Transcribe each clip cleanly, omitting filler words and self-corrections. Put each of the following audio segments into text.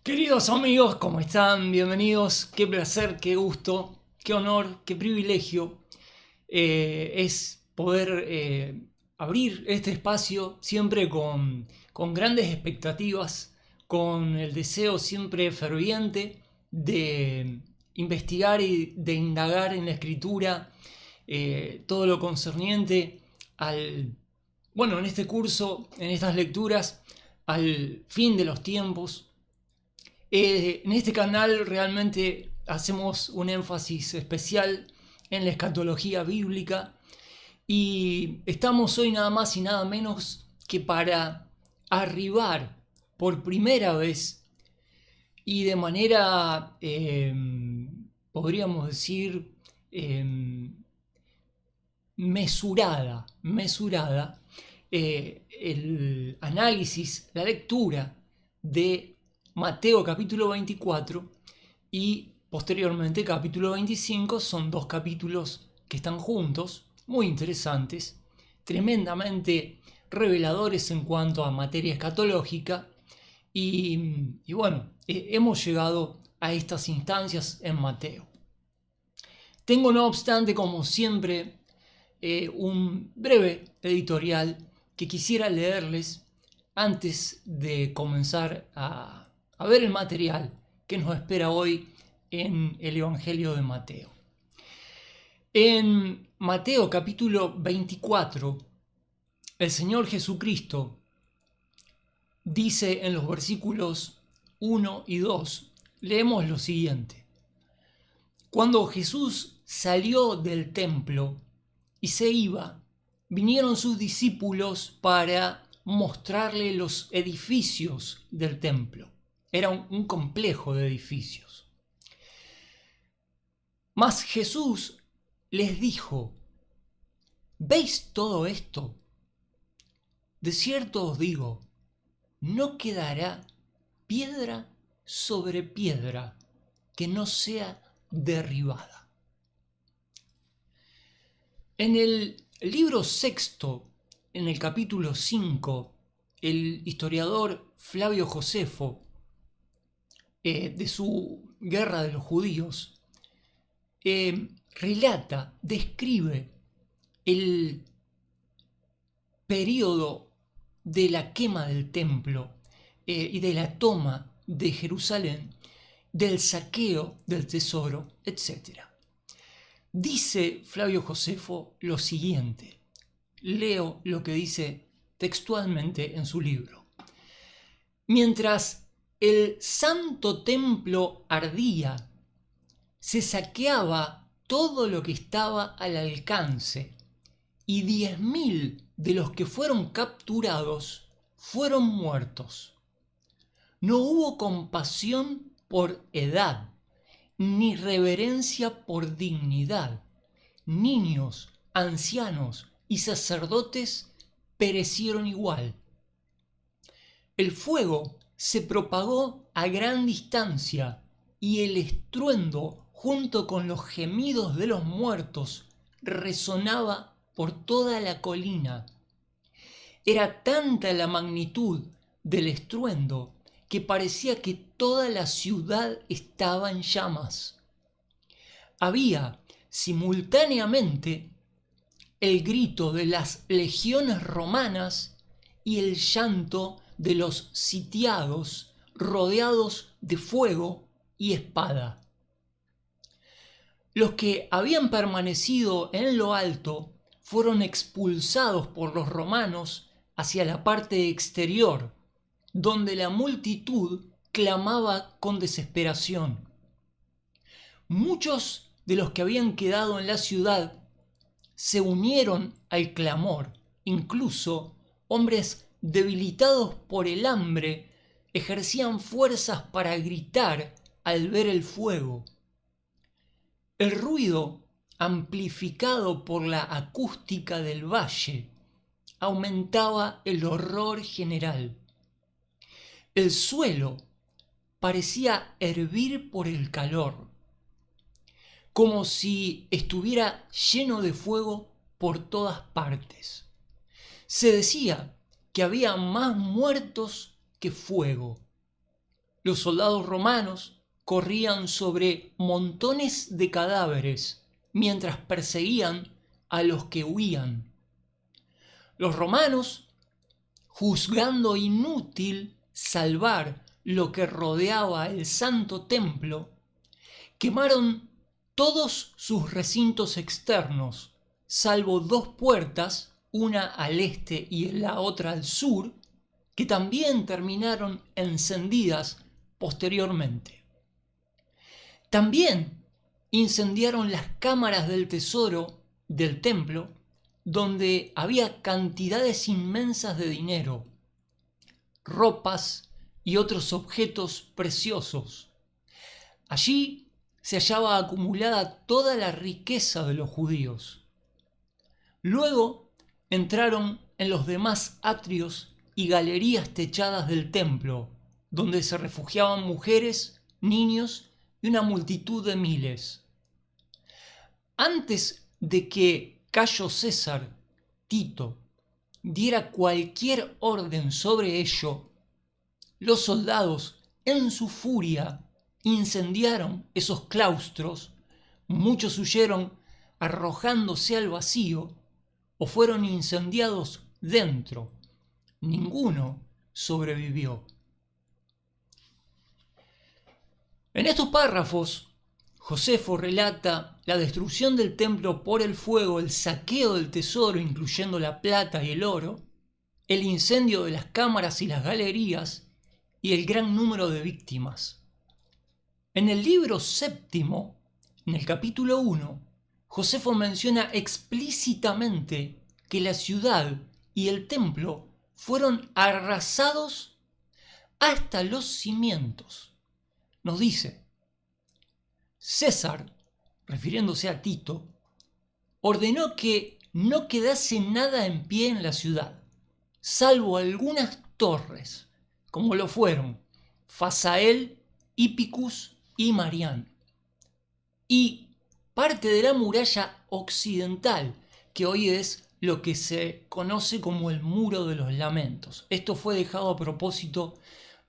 Queridos amigos, ¿cómo están? Bienvenidos. Qué placer, qué gusto, qué honor, qué privilegio es poder abrir este espacio siempre con grandes expectativas, con el deseo siempre ferviente de investigar y de indagar en la escritura todo lo concerniente al, bueno, en este curso, en estas lecturas, al fin de los tiempos. En este canal realmente hacemos un énfasis especial en la escatología bíblica y estamos hoy nada más y nada menos que para arribar por primera vez y de manera, podríamos decir, eh, mesurada, el análisis, la lectura de Mateo capítulo 24 y posteriormente capítulo 25. Son dos capítulos que están juntos, muy interesantes, tremendamente reveladores en cuanto a materia escatológica y bueno, hemos llegado a estas instancias en Mateo. Tengo no obstante, como siempre, un breve editorial que quisiera leerles antes de comenzar a ver el material que nos espera hoy en el Evangelio de Mateo. En Mateo capítulo 24, el Señor Jesucristo dice en los versículos 1 y 2, leemos lo siguiente: Cuando Jesús salió del templo y se iba, vinieron sus discípulos para mostrarle los edificios del templo. Era un complejo de edificios. Mas Jesús les dijo: ¿Veis todo esto? De cierto os digo, no quedará piedra sobre piedra que no sea derribada. En el libro sexto, en el capítulo 5, el historiador Flavio Josefo, de su Guerra de los Judíos, relata, describe el periodo de la quema del templo y de la toma de Jerusalén, del saqueo del tesoro, etc. Dice Flavio Josefo lo siguiente, leo lo que dice textualmente en su libro: mientras el santo templo ardía, se saqueaba todo lo que estaba al alcance, y 10.000 de los que fueron capturados fueron muertos. No hubo compasión por edad, ni reverencia por dignidad. Niños, ancianos y sacerdotes perecieron igual. El fuego se propagó a gran distancia y el estruendo, junto con los gemidos de los muertos, resonaba por toda la colina. Era tanta la magnitud del estruendo que parecía que toda la ciudad estaba en llamas. Había simultáneamente el grito de las legiones romanas y el llanto de los sitiados rodeados de fuego y espada. Los que habían permanecido en lo alto fueron expulsados por los romanos hacia la parte exterior, donde la multitud clamaba con desesperación. Muchos de los que habían quedado en la ciudad se unieron al clamor, incluso hombres debilitados por el hambre ejercían fuerzas para gritar al ver el fuego. El ruido, amplificado por la acústica del valle, aumentaba el horror general. El suelo parecía hervir por el calor, como si estuviera lleno de fuego por todas partes. Se decía que había más muertos que fuego. los soldados romanos corrían sobre montones de cadáveres mientras perseguían a los que huían. Los romanos, juzgando inútil salvar lo que rodeaba el Santo Templo, quemaron todos sus recintos externos, salvo 2 puertas, una al este y la otra al sur, que también terminaron encendidas posteriormente. También incendiaron las cámaras del tesoro del templo, donde había cantidades inmensas de dinero, ropas y otros objetos preciosos. Allí se hallaba acumulada toda la riqueza de los judíos. Luego entraron en los demás atrios y galerías techadas del templo, donde se refugiaban mujeres, niños y una multitud de miles. Antes de que Cayo César, Tito, diera cualquier orden sobre ello, los soldados, en su furia, incendiaron esos claustros, muchos huyeron arrojándose al vacío o fueron incendiados dentro. Ninguno sobrevivió. En estos párrafos, Josefo relata la destrucción del templo por el fuego, el saqueo del tesoro, incluyendo la plata y el oro, el incendio de las cámaras y las galerías y el gran número de víctimas. En el libro séptimo, en el capítulo 1, Josefo menciona explícitamente que la ciudad y el templo fueron arrasados hasta los cimientos. Nos dice: César, refiriéndose a Tito, ordenó que no quedase nada en pie en la ciudad, salvo algunas torres, como lo fueron Fasael, Hipicus y Marián, y parte de la muralla occidental, que hoy es lo que se conoce como el Muro de los Lamentos. Esto fue dejado a propósito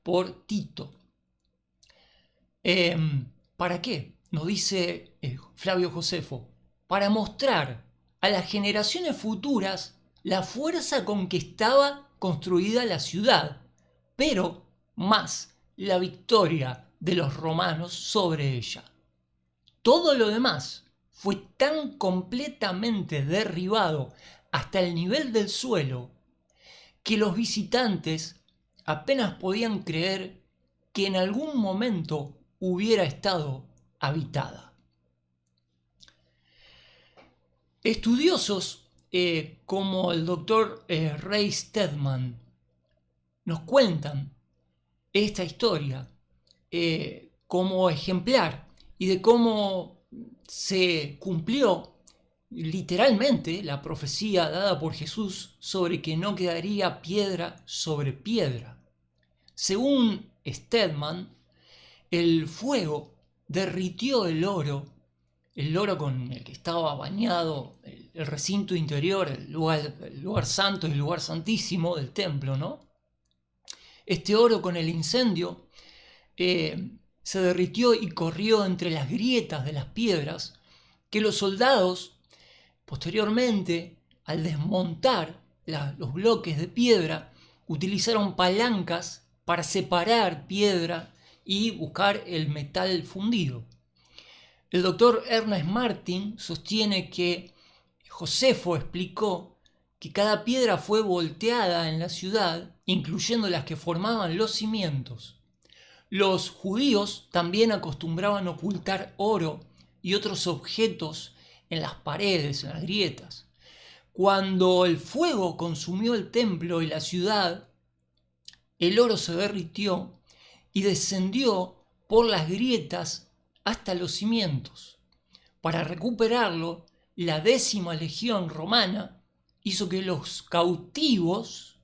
por Tito. ¿Para qué? Nos dice Flavio Josefo: para mostrar a las generaciones futuras la fuerza con que estaba construida la ciudad, pero más la victoria de los romanos sobre ella. Todo lo demás fue tan completamente derribado hasta el nivel del suelo que los visitantes apenas podían creer que en algún momento hubiera estado habitada. Estudiosos como el doctor Ray Stedman nos cuentan esta historia como ejemplar y de cómo se cumplió literalmente la profecía dada por Jesús sobre que no quedaría piedra sobre piedra. Según Stedman, el fuego derritió el oro con el que estaba bañado el recinto interior, el lugar santo y el lugar santísimo del templo, ¿no? Este oro con el incendio se derritió y corrió entre las grietas de las piedras que los soldados, posteriormente, al desmontar los bloques de piedra, utilizaron palancas para separar piedra y buscar el metal fundido. El doctor Ernest Martin sostiene que Josefo explicó que cada piedra fue volteada en la ciudad, incluyendo las que formaban los cimientos. Los judíos también acostumbraban ocultar oro y otros objetos en las paredes, en las grietas. Cuando el fuego consumió el templo y la ciudad, el oro se derritió y descendió por las grietas hasta los cimientos. Para recuperarlo, la 10ª legión romana hizo que los cautivos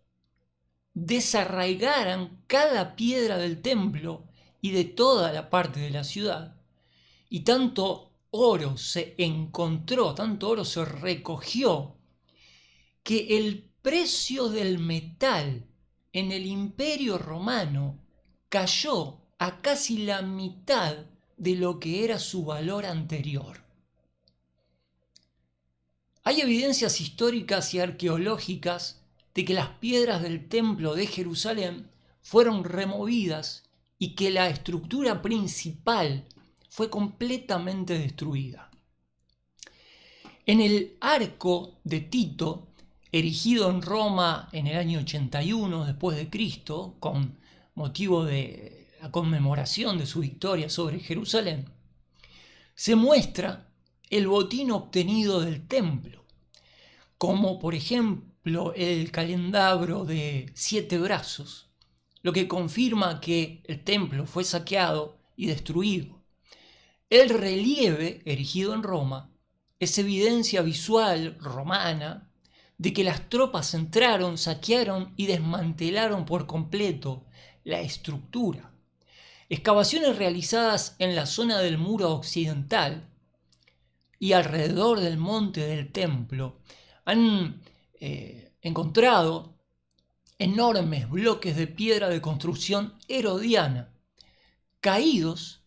desarraigaran cada piedra del templo y de toda la parte de la ciudad. Y tanto oro se encontró, tanto oro se recogió, que el precio del metal en el Imperio Romano cayó a casi la mitad de lo que era su valor anterior. Hay evidencias históricas y arqueológicas de que las piedras del templo de Jerusalén fueron removidas y que la estructura principal fue completamente destruida. En el arco de Tito, erigido en Roma en el año 81 después de Cristo, con motivo de la conmemoración de su victoria sobre Jerusalén, se muestra el botín obtenido del templo, como por ejemplo el candelabro de 7 brazos, lo que confirma que el templo fue saqueado y destruido. El relieve erigido en Roma es evidencia visual romana de que las tropas entraron, saquearon y desmantelaron por completo la estructura. Excavaciones realizadas en la zona del muro occidental y alrededor del monte del templo han encontrado enormes bloques de piedra de construcción herodiana, caídos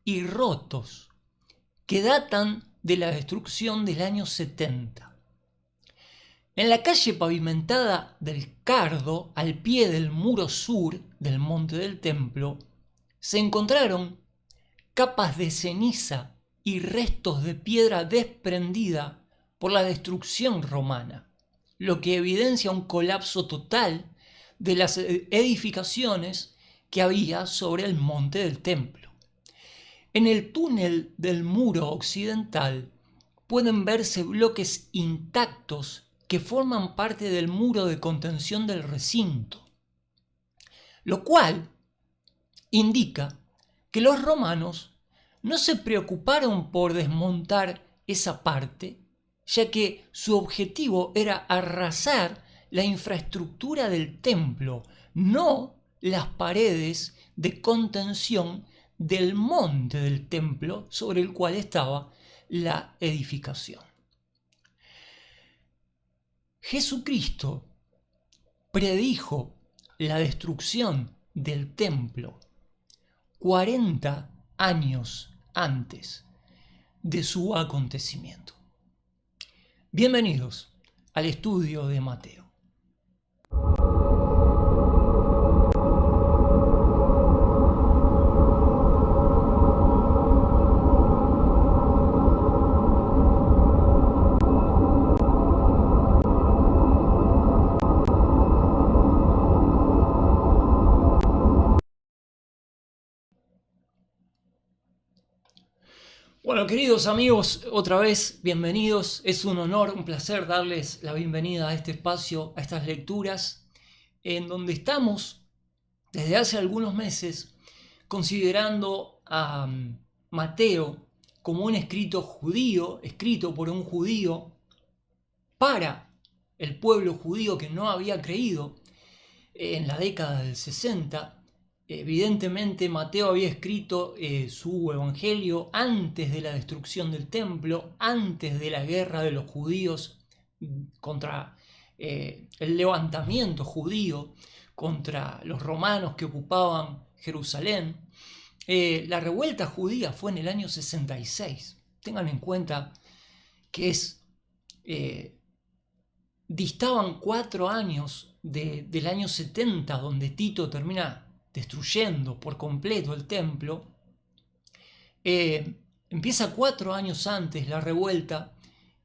y rotos, que datan de la destrucción del año 70. En la calle pavimentada del Cardo, al pie del muro sur del monte del templo, se encontraron capas de ceniza y restos de piedra desprendida por la destrucción romana, lo que evidencia un colapso total de las edificaciones que había sobre el monte del templo. En el túnel del muro occidental pueden verse bloques intactos que forman parte del muro de contención del recinto, lo cual indica que los romanos no se preocuparon por desmontar esa parte, ya que su objetivo era arrasar la infraestructura del templo, no las paredes de contención del monte del templo sobre el cual estaba la edificación. Jesucristo predijo la destrucción del templo 40 años antes de su acontecimiento. Bienvenidos al estudio de Mateo. Bueno, queridos amigos, otra vez bienvenidos. Es un honor, un placer darles la bienvenida a este espacio, a estas lecturas, en donde estamos desde hace algunos meses considerando a Mateo como un escrito judío, escrito por un judío para el pueblo judío que no había creído en la década del 60. Evidentemente Mateo había escrito su evangelio antes de la destrucción del templo, antes de la guerra de los judíos contra el levantamiento judío contra los romanos que ocupaban Jerusalén. La revuelta judía fue en el año 66. Tengan en cuenta que distaban 4 años del año 70, donde Tito termina destruyendo por completo el templo. Empieza 4 años antes la revuelta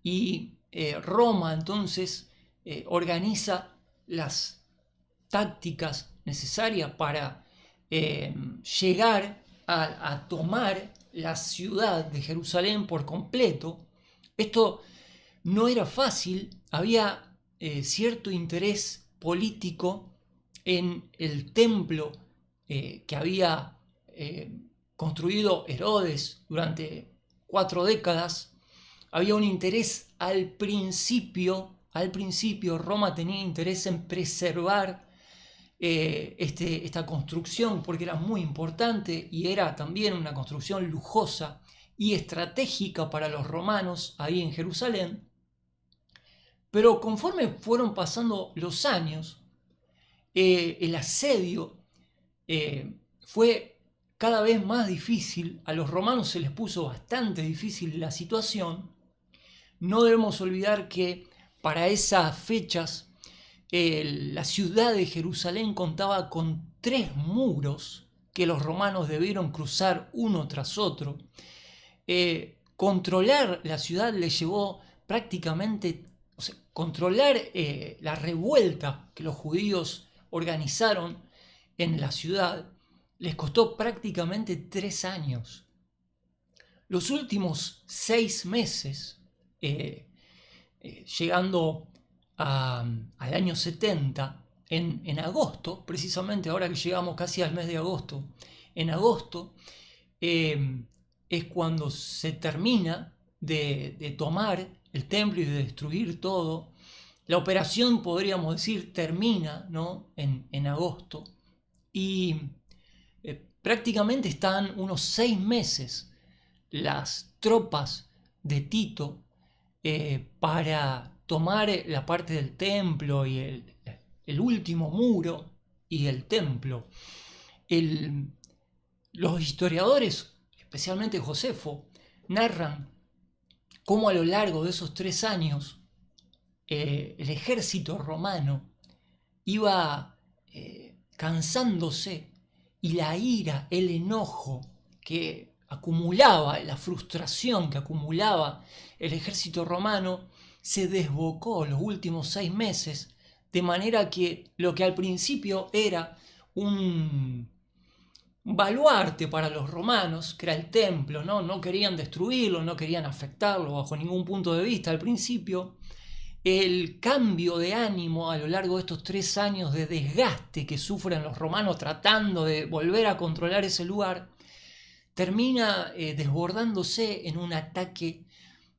y Roma entonces organiza las tácticas necesarias para llegar a tomar la ciudad de Jerusalén por completo. Esto no era fácil, había cierto interés político en el templo que había construido Herodes durante 4 décadas. Había un interés al principio Roma tenía interés en preservar esta construcción porque era muy importante y era también una construcción lujosa y estratégica para los romanos ahí en Jerusalén. Pero conforme fueron pasando los años, el asedio fue cada vez más difícil, a los romanos se les puso bastante difícil la situación. No debemos olvidar que para esas fechas la ciudad de Jerusalén contaba con 3 muros que los romanos debieron cruzar uno tras otro. Controlar la ciudad les llevó prácticamente, o sea, controlar la revuelta que los judíos organizaron en la ciudad les costó prácticamente 3 años. Los últimos 6 meses, llegando al año 70, en agosto, precisamente ahora que llegamos casi al mes de agosto, en agosto es cuando se termina de tomar el templo y de destruir todo. La operación, podríamos decir, termina, ¿no?, en agosto, y prácticamente están unos 6 meses las tropas de Tito para tomar la parte del templo y el último muro y el templo. Los historiadores, especialmente Josefo, narran cómo a lo largo de esos 3 años el ejército romano iba cansándose, y la ira, el enojo que acumulaba, la frustración que acumulaba el ejército romano se desbocó los últimos 6 meses, de manera que lo que al principio era un baluarte para los romanos, que era el templo, no querían destruirlo, no querían afectarlo bajo ningún punto de vista al principio. El cambio de ánimo a lo largo de estos 3 años de desgaste que sufren los romanos tratando de volver a controlar ese lugar, termina desbordándose en un ataque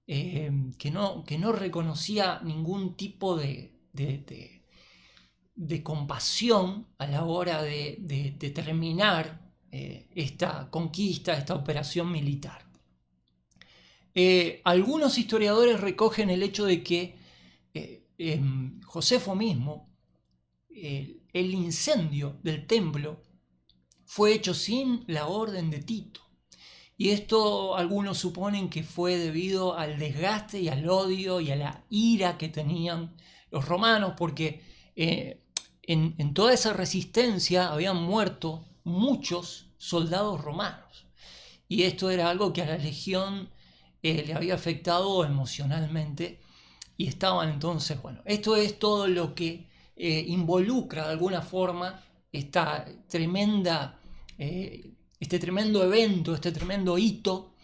que no reconocía ningún tipo de compasión a la hora de terminar esta conquista, esta operación militar. Algunos historiadores recogen el hecho de que Josefo mismo, el incendio del templo fue hecho sin la orden de Tito. Y esto algunos suponen que fue debido al desgaste y al odio y a la ira que tenían los romanos, porque en toda esa resistencia habían muerto muchos soldados romanos. Y esto era algo que a la legión le había afectado emocionalmente. Y estaban entonces, bueno, esto es todo lo que involucra de alguna forma este tremendo evento, este tremendo hito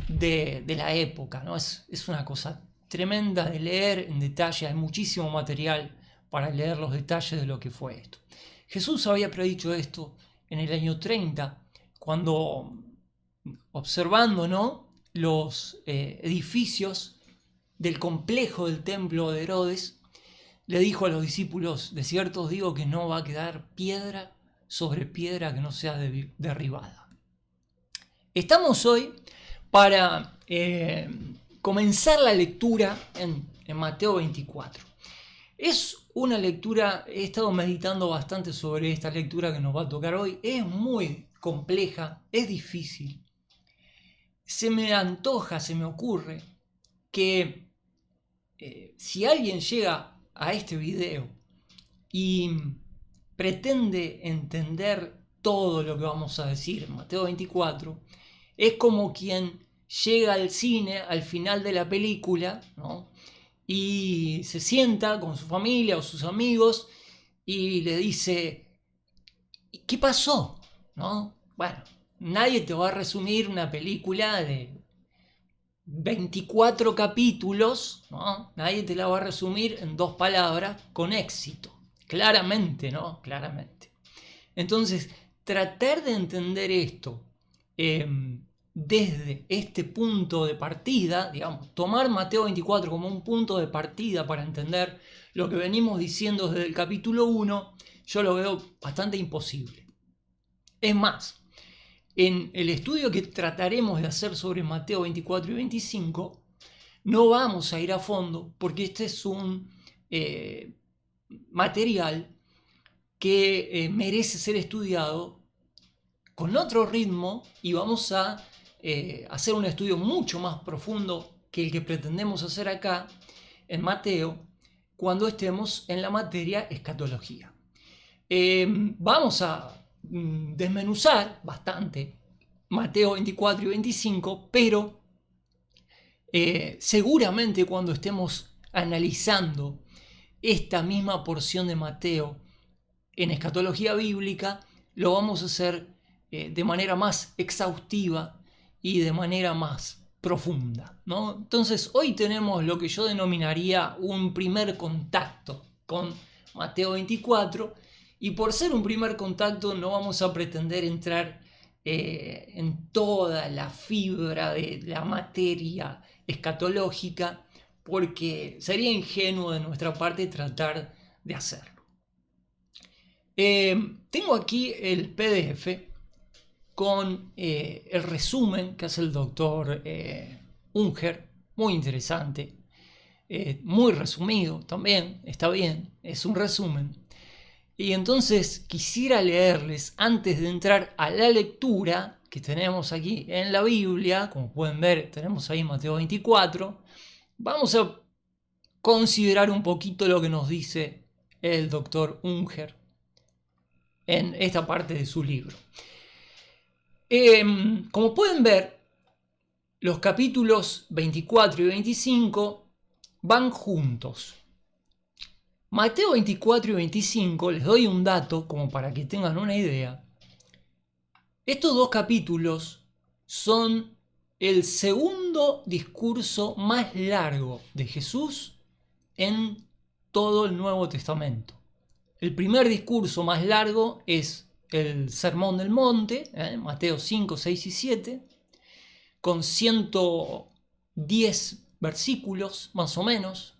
de la época, ¿no? Es una cosa tremenda de leer en detalle, hay muchísimo material para leer los detalles de lo que fue esto. Jesús había predicho esto en el año 30, cuando, observando, ¿no?, los edificios del complejo del templo de Herodes, le dijo a los discípulos: de cierto os digo que no va a quedar piedra sobre piedra que no sea derribada. Estamos hoy para comenzar la lectura en Mateo 24. Es una lectura, he estado meditando bastante sobre esta lectura que nos va a tocar hoy, es muy compleja, es difícil. Se me antoja, se me ocurre que si alguien llega a este video y pretende entender todo lo que vamos a decir en Mateo 24, es como quien llega al cine al final de la película, ¿no?, y se sienta con su familia o sus amigos y le dice: ¿qué pasó?, ¿no? Bueno, nadie te va a resumir una película de 24 capítulos, ¿no? Nadie te la va a resumir en 2 palabras con éxito. Claramente, ¿no? Claramente. Entonces, tratar de entender esto desde este punto de partida, digamos, tomar Mateo 24 como un punto de partida para entender lo que venimos diciendo desde el capítulo 1, yo lo veo bastante imposible. Es más, en el estudio que trataremos de hacer sobre Mateo 24 y 25, no vamos a ir a fondo, porque este es un material que merece ser estudiado con otro ritmo y vamos a hacer un estudio mucho más profundo que el que pretendemos hacer acá en Mateo cuando estemos en la materia escatología. Vamos a desmenuzar bastante Mateo 24 y 25, pero seguramente cuando estemos analizando esta misma porción de Mateo en escatología bíblica, lo vamos a hacer de manera más exhaustiva y de manera más profunda, ¿no? Entonces hoy tenemos lo que yo denominaría un primer contacto con Mateo 24, y por ser un primer contacto no vamos a pretender entrar en toda la fibra de la materia escatológica, porque sería ingenuo de nuestra parte tratar de hacerlo. Tengo aquí el PDF con el resumen que hace el doctor Unger, muy interesante, muy resumido también, está bien, es un resumen. Y entonces quisiera leerles, antes de entrar a la lectura que tenemos aquí en la Biblia, como pueden ver, tenemos ahí Mateo 24, vamos a considerar un poquito lo que nos dice el doctor Unger en esta parte de su libro. Como pueden ver, los capítulos 24 y 25 van juntos. Mateo 24 y 25, les doy un dato como para que tengan una idea. Estos dos capítulos son el segundo discurso más largo de Jesús en todo el Nuevo Testamento. El primer discurso más largo es el Sermón del Monte, Mateo 5, 6 y 7, con 110 versículos más o menos.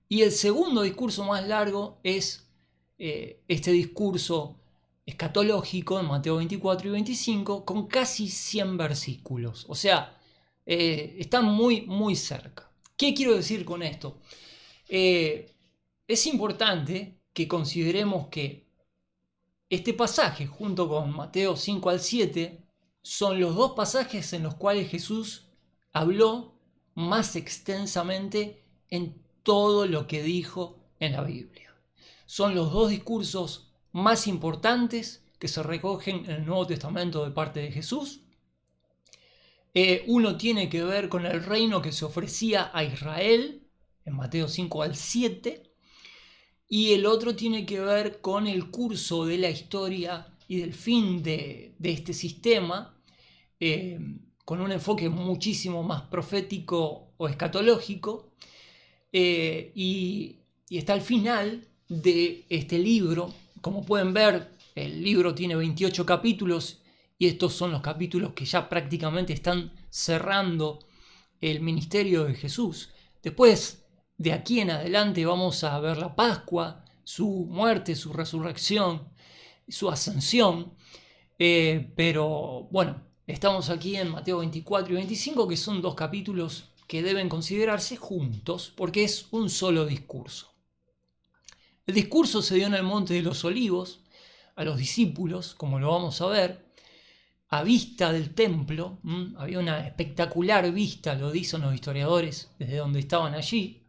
Y el segundo discurso más largo es este discurso escatológico en Mateo 24 y 25 con casi 100 versículos. O sea, están muy, muy cerca. ¿Qué quiero decir con esto? Es importante que consideremos que este pasaje, junto con Mateo 5 al 7, son los dos pasajes en los cuales Jesús habló más extensamente en todo lo que dijo en la Biblia. Son los dos discursos más importantes que se recogen en el Nuevo Testamento de parte de Jesús. Uno tiene que ver con el reino que se ofrecía a Israel, en Mateo 5 al 7, y el otro tiene que ver con el curso de la historia y del fin de este sistema, con un enfoque muchísimo más profético o escatológico, y está al final de este libro. Como pueden ver, el libro tiene 28 capítulos y estos son los capítulos que ya prácticamente están cerrando el ministerio de Jesús. Después, de aquí en adelante, vamos a ver la Pascua, su muerte, su resurrección, su ascensión. Pero bueno, estamos aquí en Mateo 24 y 25, que son dos capítulos que deben considerarse juntos porque es un solo discurso. El discurso se dio en el Monte de los Olivos a los discípulos, como lo vamos a ver, a vista del templo. Había una espectacular vista, lo dicen los historiadores, desde donde estaban allí.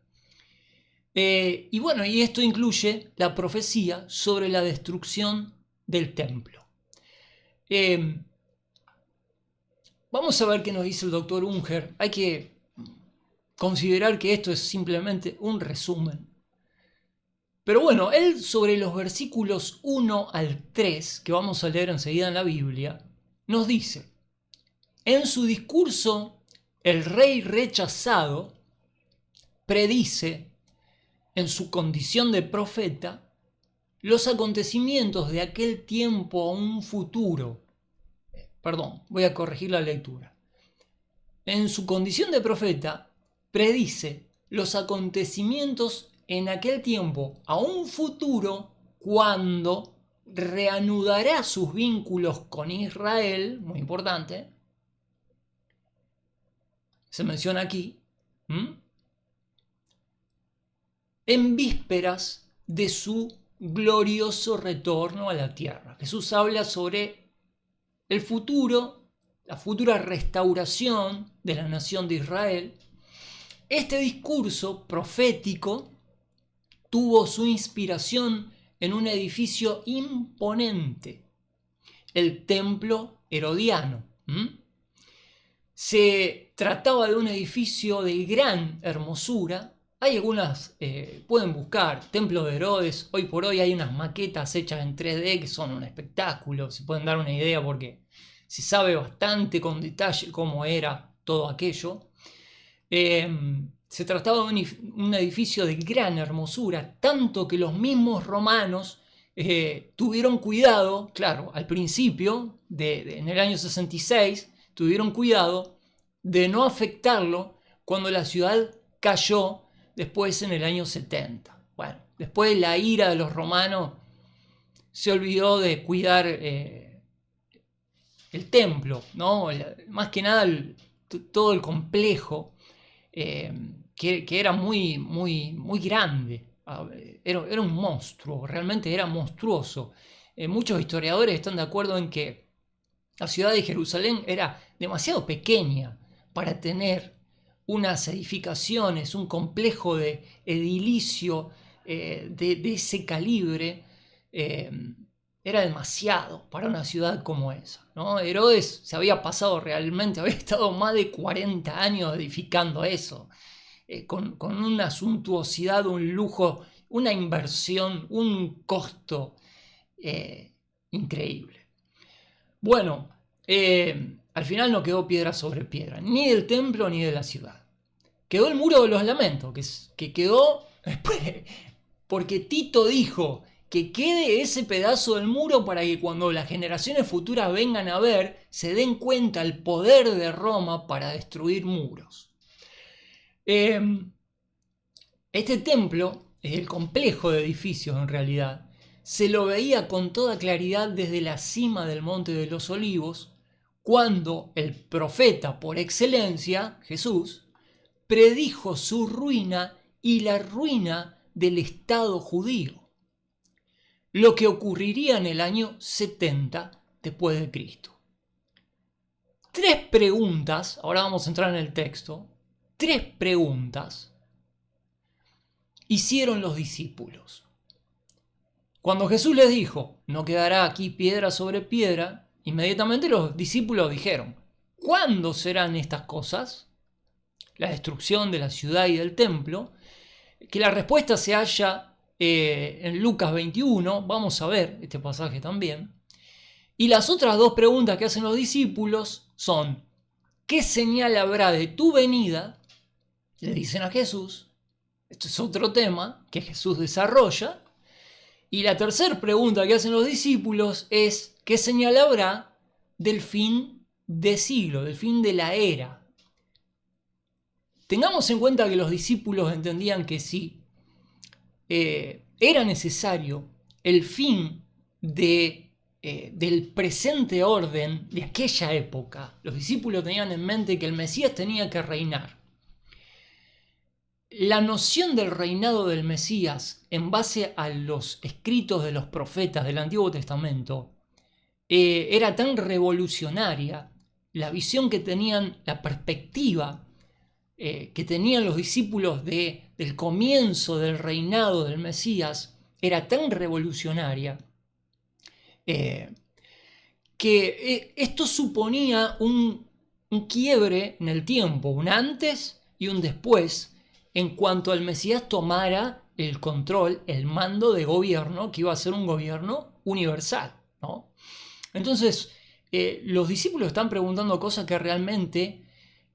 Y bueno, y esto incluye la profecía sobre la destrucción del templo. Vamos a ver qué nos dice el doctor Unger. Hay que considerar que esto es simplemente un resumen. Pero bueno, él sobre los versículos 1 al 3, que vamos a leer enseguida en la Biblia, nos dice: en su discurso, el rey rechazado predice, en su condición de profeta, los acontecimientos de aquel tiempo a un futuro. Perdón, voy a corregir la lectura. En su condición de profeta, predice los acontecimientos en aquel tiempo a un futuro, cuando reanudará sus vínculos con Israel, muy importante, se menciona aquí, en vísperas de su glorioso retorno a la tierra. Jesús habla sobre el futuro, la futura restauración de la nación de Israel. Este discurso profético tuvo su inspiración en un edificio imponente, el templo herodiano. Se trataba de un edificio de gran hermosura. Hay algunas, pueden buscar, templo de Herodes. Hoy por hoy hay unas maquetas hechas en 3D que son un espectáculo. Se pueden dar una idea porque se sabe bastante con detalle cómo era todo aquello. Se trataba de un edificio de gran hermosura, tanto que los mismos romanos tuvieron cuidado, claro, al principio, en el año 66, tuvieron cuidado de no afectarlo cuando la ciudad cayó después en el año 70. Bueno, después la ira de los romanos se olvidó de cuidar el templo, ¿no? Más que nada todo el complejo, que era muy, muy, muy grande. Era un monstruo, realmente era monstruoso. Muchos historiadores están de acuerdo en que la ciudad de Jerusalén era demasiado pequeña para tener unas edificaciones, un complejo de edilicio de ese calibre. Era demasiado para una ciudad como esa, ¿no? Herodes se había pasado realmente, había estado más de 40 años edificando eso, con una suntuosidad, un lujo, una inversión, un costo increíble. Bueno, al final no quedó piedra sobre piedra, ni del templo ni de la ciudad. Quedó el muro de los lamentos, que quedó porque Tito dijo que quede ese pedazo del muro para que cuando las generaciones futuras vengan a ver, se den cuenta el poder de Roma para destruir muros. Este templo, el complejo de edificios en realidad, se lo veía con toda claridad desde la cima del Monte de los Olivos, cuando el profeta por excelencia, Jesús, predijo su ruina y la ruina del Estado judío, lo que ocurriría en el año 70 después de Cristo. Tres preguntas, ahora vamos a entrar en el texto, tres preguntas hicieron los discípulos. Cuando Jesús les dijo, no quedará aquí piedra sobre piedra, inmediatamente los discípulos dijeron, ¿cuándo serán estas cosas? La destrucción de la ciudad y del templo. Que la respuesta se halla en Lucas 21, vamos a ver este pasaje también. Y las otras dos preguntas que hacen los discípulos son, ¿qué señal habrá de tu venida? Le dicen a Jesús. Esto es otro tema que Jesús desarrolla. Y la tercera pregunta que hacen los discípulos es, ¿qué señal habrá del fin de siglo, del fin de la era? Tengamos en cuenta que los discípulos entendían que sí, era necesario el fin del presente orden de aquella época. Los discípulos tenían en mente que el Mesías tenía que reinar. La noción del reinado del Mesías en base a los escritos de los profetas del Antiguo Testamento era tan revolucionaria, la visión que tenían, la perspectiva que tenían los discípulos del comienzo del reinado del Mesías era tan revolucionaria que esto suponía un quiebre en el tiempo, un antes y un después, en cuanto el Mesías tomara el control, el mando de gobierno, que iba a ser un gobierno universal, ¿no? Entonces, los discípulos están preguntando cosas que realmente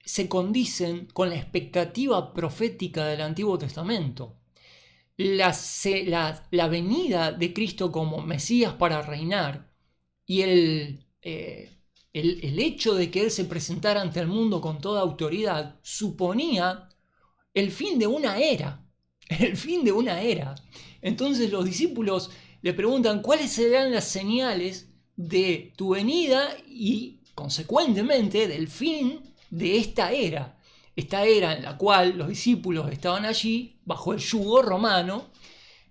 se condicen con la expectativa profética del Antiguo Testamento. La venida de Cristo como Mesías para reinar y el hecho de que Él se presentara ante el mundo con toda autoridad suponía el fin de una era, el fin de una era. Entonces los discípulos le preguntan cuáles serán las señales de tu venida y consecuentemente del fin de esta era en la cual los discípulos estaban allí bajo el yugo romano.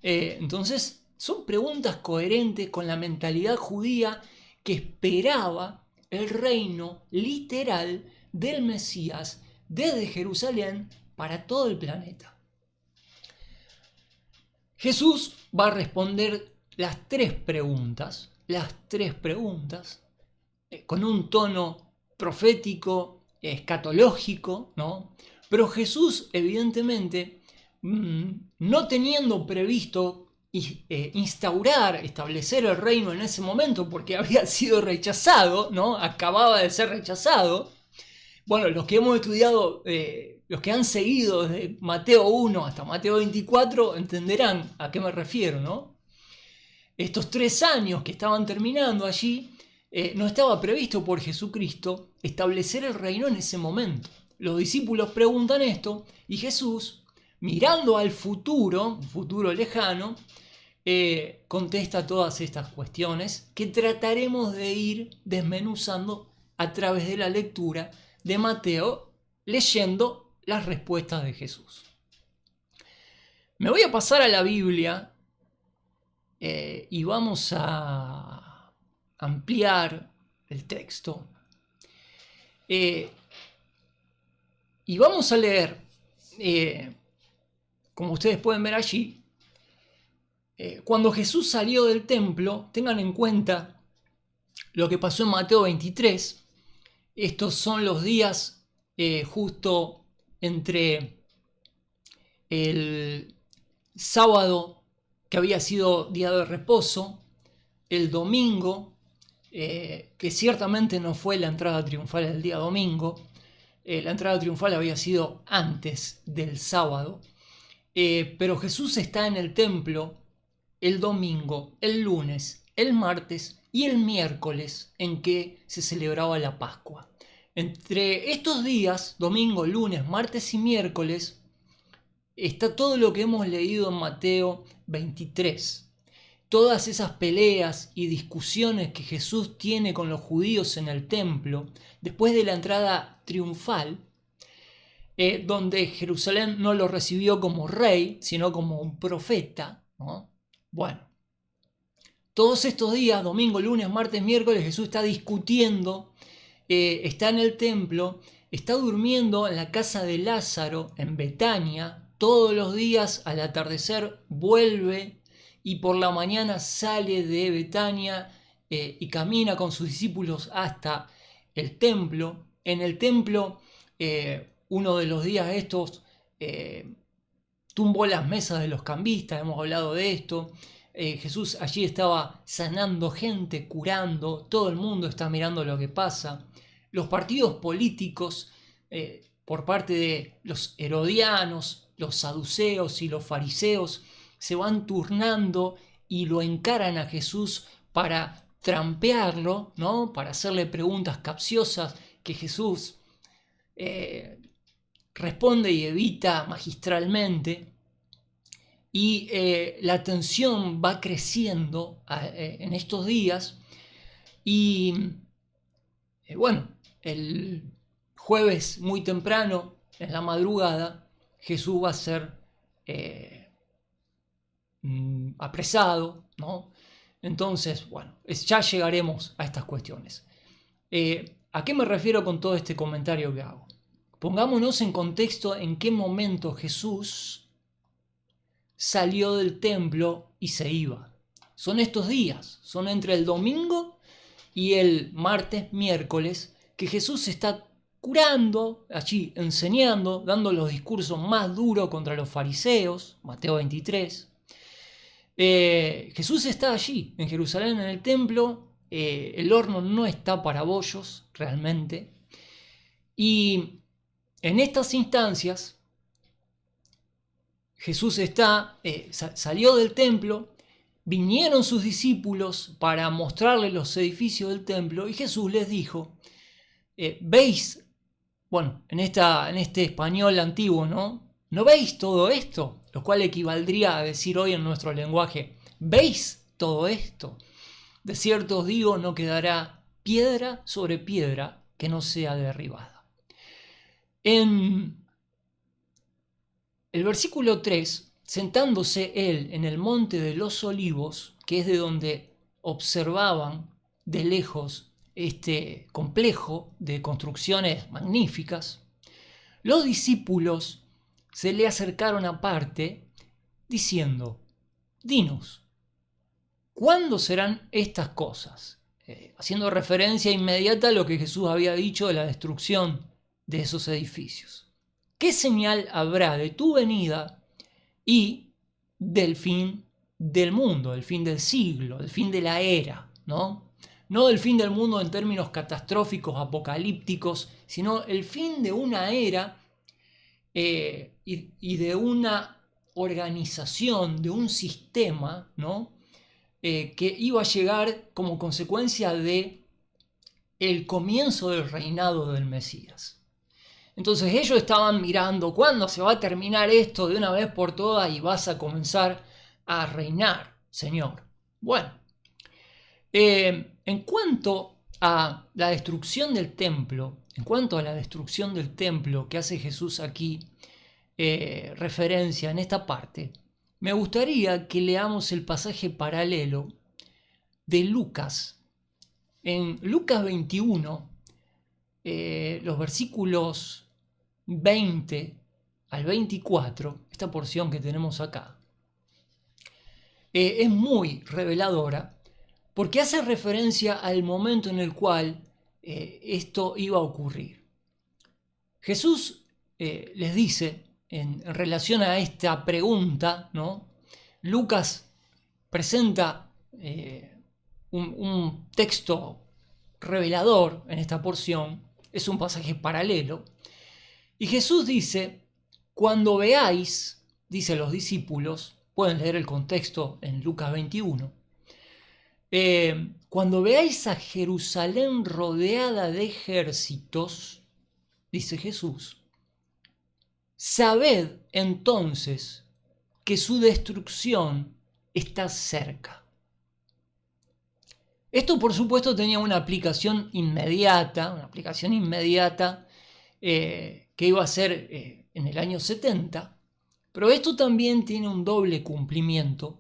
Entonces son preguntas coherentes con la mentalidad judía que esperaba el reino literal del Mesías desde Jerusalén para todo el planeta. Jesús va a responder las tres preguntas, con un tono profético, escatológico, ¿no? Pero Jesús, evidentemente, no teniendo previsto establecer el reino en ese momento, porque había sido rechazado, ¿no? Acababa de ser rechazado. Bueno, los que hemos estudiado, los que han seguido desde Mateo 1 hasta Mateo 24, entenderán a qué me refiero, ¿no? Estos 3 años que estaban terminando allí, no estaba previsto por Jesucristo establecer el reino en ese momento. Los discípulos preguntan esto y Jesús, mirando al futuro, un futuro lejano, contesta todas estas cuestiones que trataremos de ir desmenuzando a través de la lectura de Mateo, leyendo las respuestas de Jesús. Me voy a pasar a la Biblia y vamos a ampliar el texto. Y vamos a leer, como ustedes pueden ver allí, cuando Jesús salió del templo, tengan en cuenta lo que pasó en Mateo 23. Estos son los días justo entre el sábado, que había sido día de reposo, el domingo, que ciertamente no fue la entrada triunfal del día domingo. La entrada triunfal había sido antes del sábado. Pero Jesús está en el templo el domingo, el lunes, el martes y el miércoles en que se celebraba la Pascua. Entre estos días, domingo, lunes, martes y miércoles, está todo lo que hemos leído en Mateo 23. Todas esas peleas y discusiones que Jesús tiene con los judíos en el templo, después de la entrada triunfal, donde Jerusalén no lo recibió como rey, sino como un profeta, ¿no? Bueno, todos estos días, domingo, lunes, martes, miércoles, Jesús está discutiendo, está en el templo, está durmiendo en la casa de Lázaro, en Betania. Todos los días al atardecer vuelve y por la mañana sale de Betania y camina con sus discípulos hasta el templo. En el templo, uno de los días estos, tumbó las mesas de los cambistas, hemos hablado de esto. Jesús allí estaba sanando gente, curando, todo el mundo está mirando lo que pasa. Los partidos políticos, por parte de los herodianos, los saduceos y los fariseos, se van turnando y lo encaran a Jesús para trampearlo, ¿no? Para hacerle preguntas capciosas que Jesús responde y evita magistralmente. Y la tensión va creciendo en estos días. Y bueno, el jueves muy temprano, en la madrugada, Jesús va a ser apresado, ¿no? Entonces, bueno, ya llegaremos a estas cuestiones. ¿A qué me refiero con todo este comentario que hago? Pongámonos en contexto en qué momento Jesús salió del templo y se iba. Son estos días, son entre el domingo y el martes, miércoles, que Jesús está curando, allí enseñando, dando los discursos más duros contra los fariseos, Mateo 23. Jesús está allí, en Jerusalén, en el templo. El horno no está para bollos, realmente. Y en estas instancias, Jesús salió del templo, vinieron sus discípulos para mostrarles los edificios del templo y Jesús les dijo, ¿veis? Bueno, en este español antiguo, ¿no? ¿No veis todo esto? Lo cual equivaldría a decir hoy en nuestro lenguaje, ¿veis todo esto? De cierto os digo, no quedará piedra sobre piedra que no sea derribada. En el versículo 3, sentándose él en el monte de los olivos, que es de donde observaban de lejos este complejo de construcciones magníficas, los discípulos se le acercaron aparte diciendo: dinos, ¿cuándo serán estas cosas? Haciendo referencia inmediata a lo que Jesús había dicho de la destrucción de esos edificios. ¿Qué señal habrá de tu venida y del fin del mundo, del fin del siglo, del fin de la era, ¿no? No del fin del mundo en términos catastróficos, apocalípticos, sino el fin de una era y de una organización, de un sistema, ¿no? Que iba a llegar como consecuencia de el comienzo del reinado del Mesías. Entonces ellos estaban mirando cuándo se va a terminar esto de una vez por todas y vas a comenzar a reinar, Señor. Bueno, en cuanto a la destrucción del templo, que hace Jesús aquí referencia en esta parte, me gustaría que leamos el pasaje paralelo de Lucas. En Lucas 21, los versículos 20 al 24, esta porción que tenemos acá, es muy reveladora porque hace referencia al momento en el cual esto iba a ocurrir. Jesús les dice, en relación a esta pregunta, ¿no? Lucas presenta un texto revelador en esta porción, es un pasaje paralelo, y Jesús dice: cuando veáis, dice a los discípulos, pueden leer el contexto en Lucas 21, cuando veáis a Jerusalén rodeada de ejércitos, dice Jesús, sabed entonces que su destrucción está cerca. Esto, por supuesto, tenía una aplicación inmediata que iba a ser en el año 70, pero esto también tiene un doble cumplimiento,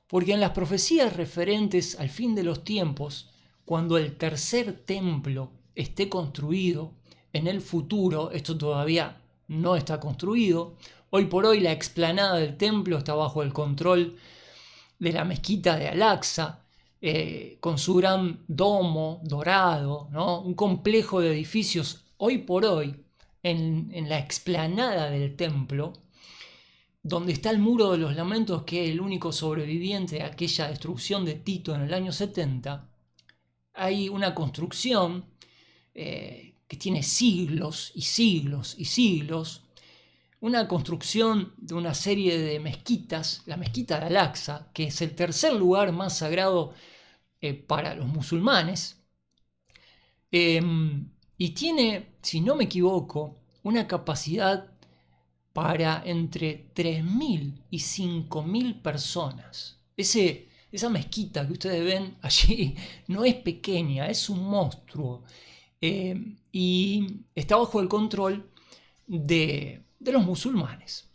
porque en las profecías referentes al fin de los tiempos, cuando el tercer templo esté construido en el futuro, esto todavía no está construido, hoy por hoy la explanada del templo está bajo el control de la mezquita de Al-Aqsa, con su gran domo dorado, ¿no? Un complejo de edificios hoy por hoy en la explanada del templo, donde está el Muro de los Lamentos, que es el único sobreviviente de aquella destrucción de Tito en el año 70, hay una construcción que tiene siglos y siglos y siglos, una construcción de una serie de mezquitas, la mezquita de Al-Aqsa, que es el tercer lugar más sagrado para los musulmanes, y tiene, si no me equivoco, una capacidad para entre 3.000 y 5.000 personas. Esa mezquita que ustedes ven allí no es pequeña, es un monstruo, y está bajo el control de los musulmanes.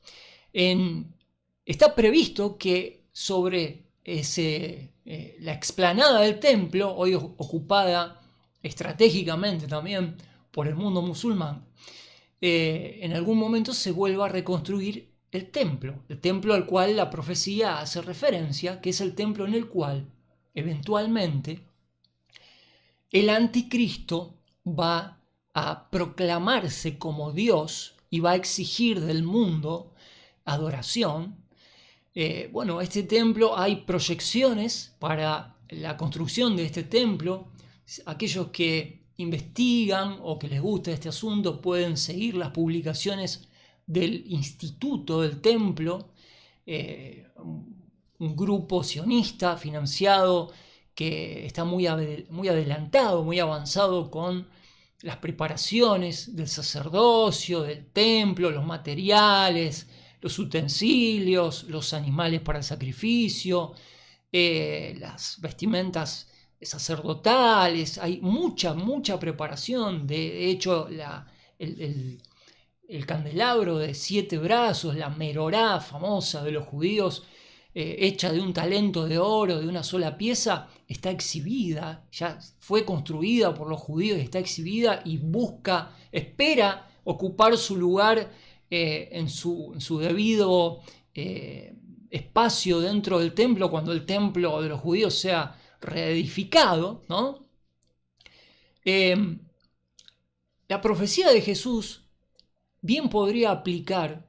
Está previsto que sobre la explanada del templo, hoy ocupada estratégicamente también por el mundo musulmán, en algún momento se vuelva a reconstruir el templo al cual la profecía hace referencia, que es el templo en el cual eventualmente el anticristo va a proclamarse como Dios y va a exigir del mundo adoración. Este templo, hay proyecciones para la construcción de este templo. Aquellos que investigan o que les gusta este asunto pueden seguir las publicaciones del Instituto del Templo, un grupo sionista financiado que está muy adelantado, muy avanzado con las preparaciones del sacerdocio, del templo, los materiales, los utensilios, los animales para el sacrificio, las vestimentas sacerdotales. Hay mucha preparación. De hecho, el candelabro de 7 brazos, la menorá famosa de los judíos, hecha de un talento de oro, de una sola pieza, está exhibida, ya fue construida por los judíos, está exhibida y espera ocupar su lugar en su debido espacio dentro del templo cuando el templo de los judíos sea reedificado, ¿no? La profecía de Jesús bien podría aplicar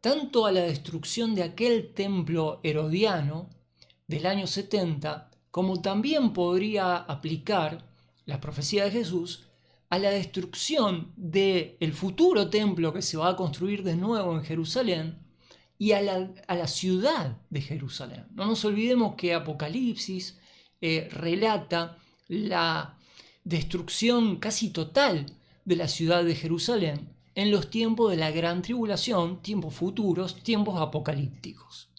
tanto a la destrucción de aquel templo herodiano del año 70, como también podría aplicar la profecía de Jesús a la destrucción del futuro templo que se va a construir de nuevo en Jerusalén y a la ciudad de Jerusalén. No nos olvidemos que Apocalipsis relata la destrucción casi total de la ciudad de Jerusalén en los tiempos de la gran tribulación, tiempos futuros, tiempos apocalípticos.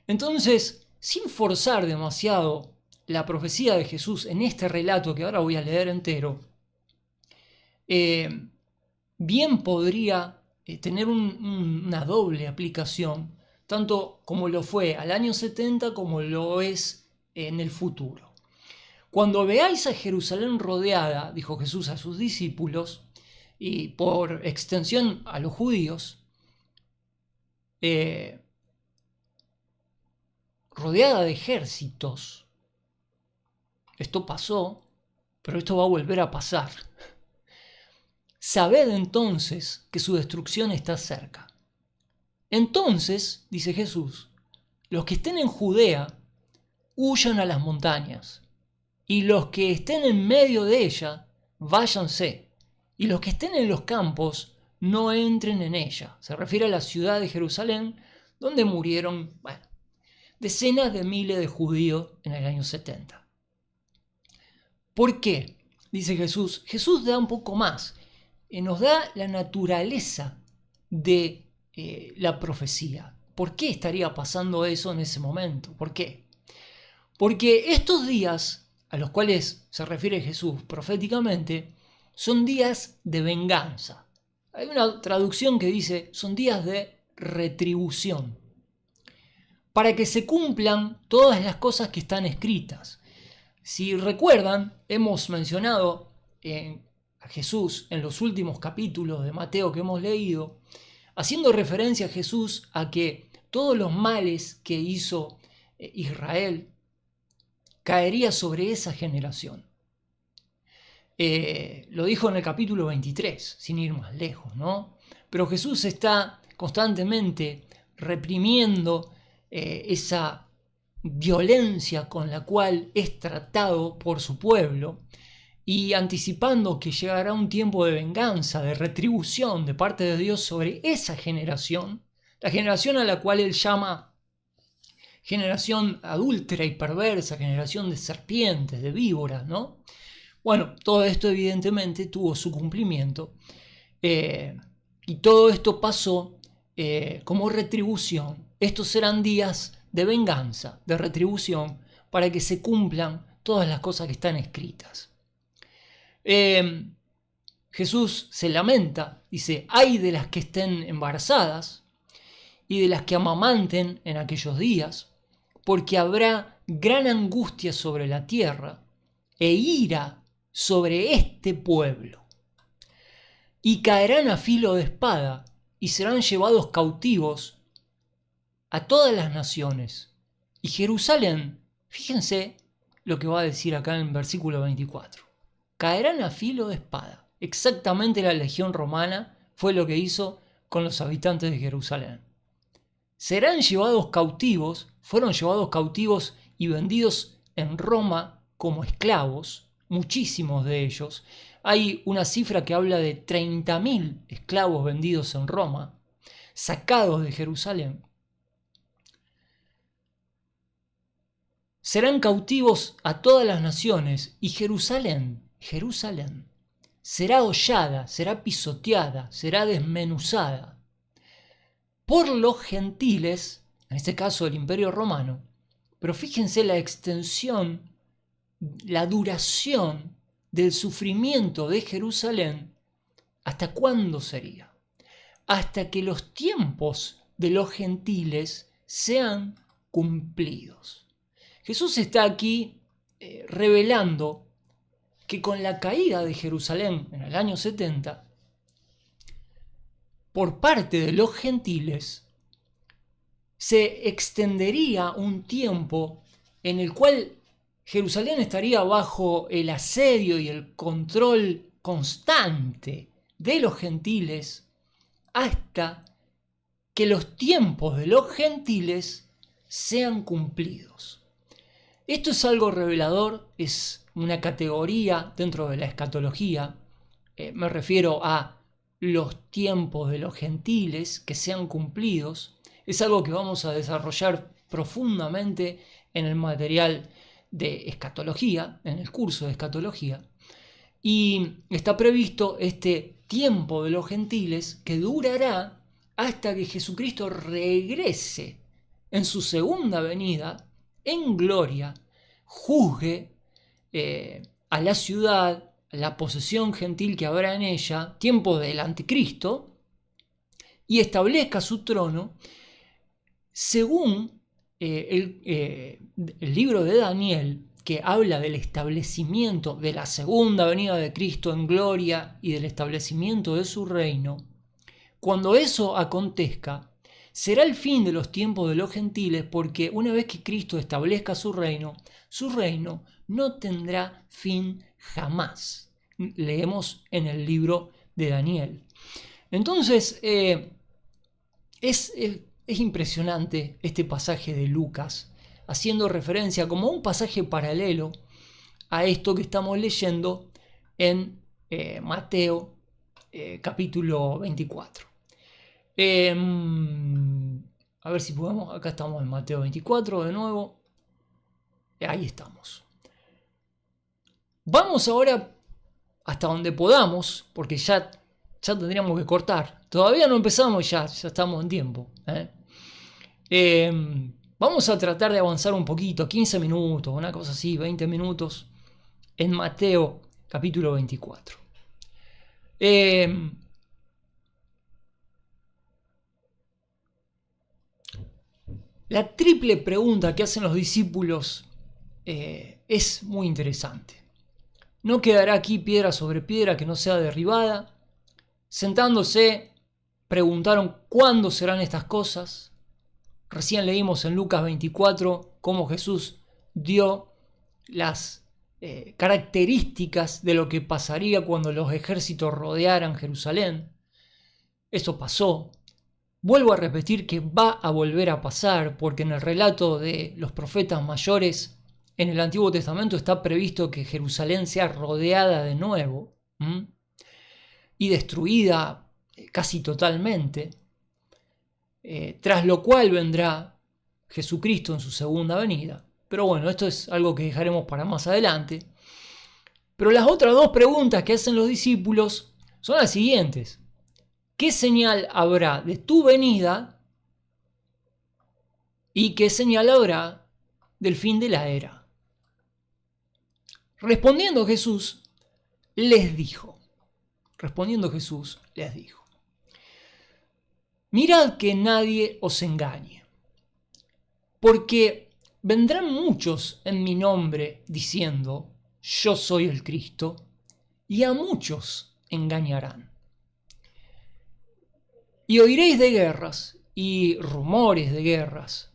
Entonces, sin forzar demasiado la profecía de Jesús en este relato que ahora voy a leer entero, bien podría tener una doble aplicación, tanto como lo fue al año 70 como lo es en el futuro. Cuando veáis a Jerusalén rodeada, dijo Jesús a sus discípulos, y por extensión a los judíos, rodeada de ejércitos, esto pasó, pero esto va a volver a pasar. Sabed entonces que su destrucción está cerca. Entonces, dice Jesús, los que estén en Judea, huyan a las montañas, y los que estén en medio de ella, váyanse, y los que estén en los campos, no entren en ella. Se refiere a la ciudad de Jerusalén, donde murieron, decenas de miles de judíos en el año 70. ¿Por qué? Dice Jesús. Jesús da un poco más. Nos da la naturaleza de la profecía. ¿Por qué estaría pasando eso en ese momento? ¿Por qué? Porque estos días a los cuales se refiere Jesús proféticamente son días de venganza. Hay una traducción que dice son días de retribución, para que se cumplan todas las cosas que están escritas. Si recuerdan, hemos mencionado a Jesús en los últimos capítulos de Mateo que hemos leído, haciendo referencia a Jesús a que todos los males que hizo Israel caería sobre esa generación. Lo dijo en el capítulo 23, sin ir más lejos, ¿no? Pero Jesús está constantemente reprimiendo esa violencia con la cual es tratado por su pueblo y anticipando que llegará un tiempo de venganza, de retribución de parte de Dios sobre esa generación, la generación a la cual él llama generación adúltera y perversa, generación de serpientes, de víboras, ¿no? Bueno, todo esto evidentemente tuvo su cumplimiento y todo esto pasó como retribución. Estos serán días de venganza, de retribución, para que se cumplan todas las cosas que están escritas. Jesús se lamenta, dice, ay de las que estén embarazadas y de las que amamanten en aquellos días, porque habrá gran angustia sobre la tierra e ira sobre este pueblo. Y caerán a filo de espada y serán llevados cautivos a todas las naciones. Y Jerusalén, fíjense lo que va a decir acá en el versículo 24. Caerán a filo de espada. Exactamente la legión romana fue lo que hizo con los habitantes de Jerusalén. Serán llevados cautivos, fueron llevados cautivos y vendidos en Roma como esclavos, muchísimos de ellos. Hay una cifra que habla de 30.000 esclavos vendidos en Roma, sacados de Jerusalén. Serán cautivos a todas las naciones y Jerusalén, será hollada, será pisoteada, será desmenuzada por los gentiles, en este caso el Imperio Romano, pero fíjense la extensión, la duración del sufrimiento de Jerusalén, ¿hasta cuándo sería? Hasta que los tiempos de los gentiles sean cumplidos. Jesús está aquí revelando que con la caída de Jerusalén en el año 70, por parte de los gentiles, se extendería un tiempo en el cual Jerusalén estaría bajo el asedio y el control constante de los gentiles hasta que los tiempos de los gentiles sean cumplidos. Esto es algo revelador, es una categoría dentro de la escatología. Me refiero a los tiempos de los gentiles que sean cumplidos. Es algo que vamos a desarrollar profundamente en el material de escatología, en el curso de escatología. Y está previsto este tiempo de los gentiles que durará hasta que Jesucristo regrese en su segunda venida en gloria, juzgue a la ciudad, la posesión gentil que habrá en ella, tiempo del anticristo, y establezca su trono según el libro de Daniel, que habla del establecimiento de la segunda venida de Cristo en gloria y del establecimiento de su reino. Cuando eso acontezca, será el fin de los tiempos de los gentiles, porque una vez que Cristo establezca su reino no tendrá fin jamás. Leemos en el libro de Daniel. Entonces, es impresionante este pasaje de Lucas, haciendo referencia como un pasaje paralelo a esto que estamos leyendo en Mateo capítulo 24. A ver si podemos, acá estamos en Mateo 24 de nuevo. Ahí estamos. Vamos ahora hasta donde podamos, porque ya tendríamos que cortar. Todavía no empezamos, ya estamos en tiempo. Vamos a tratar de avanzar un poquito, 15 minutos, una cosa así, 20 minutos, en Mateo capítulo 24. La triple pregunta que hacen los discípulos es muy interesante. No quedará aquí piedra sobre piedra que no sea derribada. Sentándose, preguntaron cuándo serán estas cosas. Recién leímos en Lucas 24 cómo Jesús dio las características de lo que pasaría cuando los ejércitos rodearan Jerusalén. Esto pasó. Vuelvo a repetir que va a volver a pasar, porque en el relato de los profetas mayores en el Antiguo Testamento está previsto que Jerusalén sea rodeada de nuevo y destruida casi totalmente, tras lo cual vendrá Jesucristo en su segunda venida. Pero bueno, esto es algo que dejaremos para más adelante. Pero las otras dos preguntas que hacen los discípulos son las siguientes. ¿Qué señal habrá de tu venida y qué señal habrá del fin de la era? Respondiendo Jesús les dijo, mirad que nadie os engañe, porque vendrán muchos en mi nombre diciendo, yo soy el Cristo, y a muchos engañarán. Y oiréis de guerras y rumores de guerras.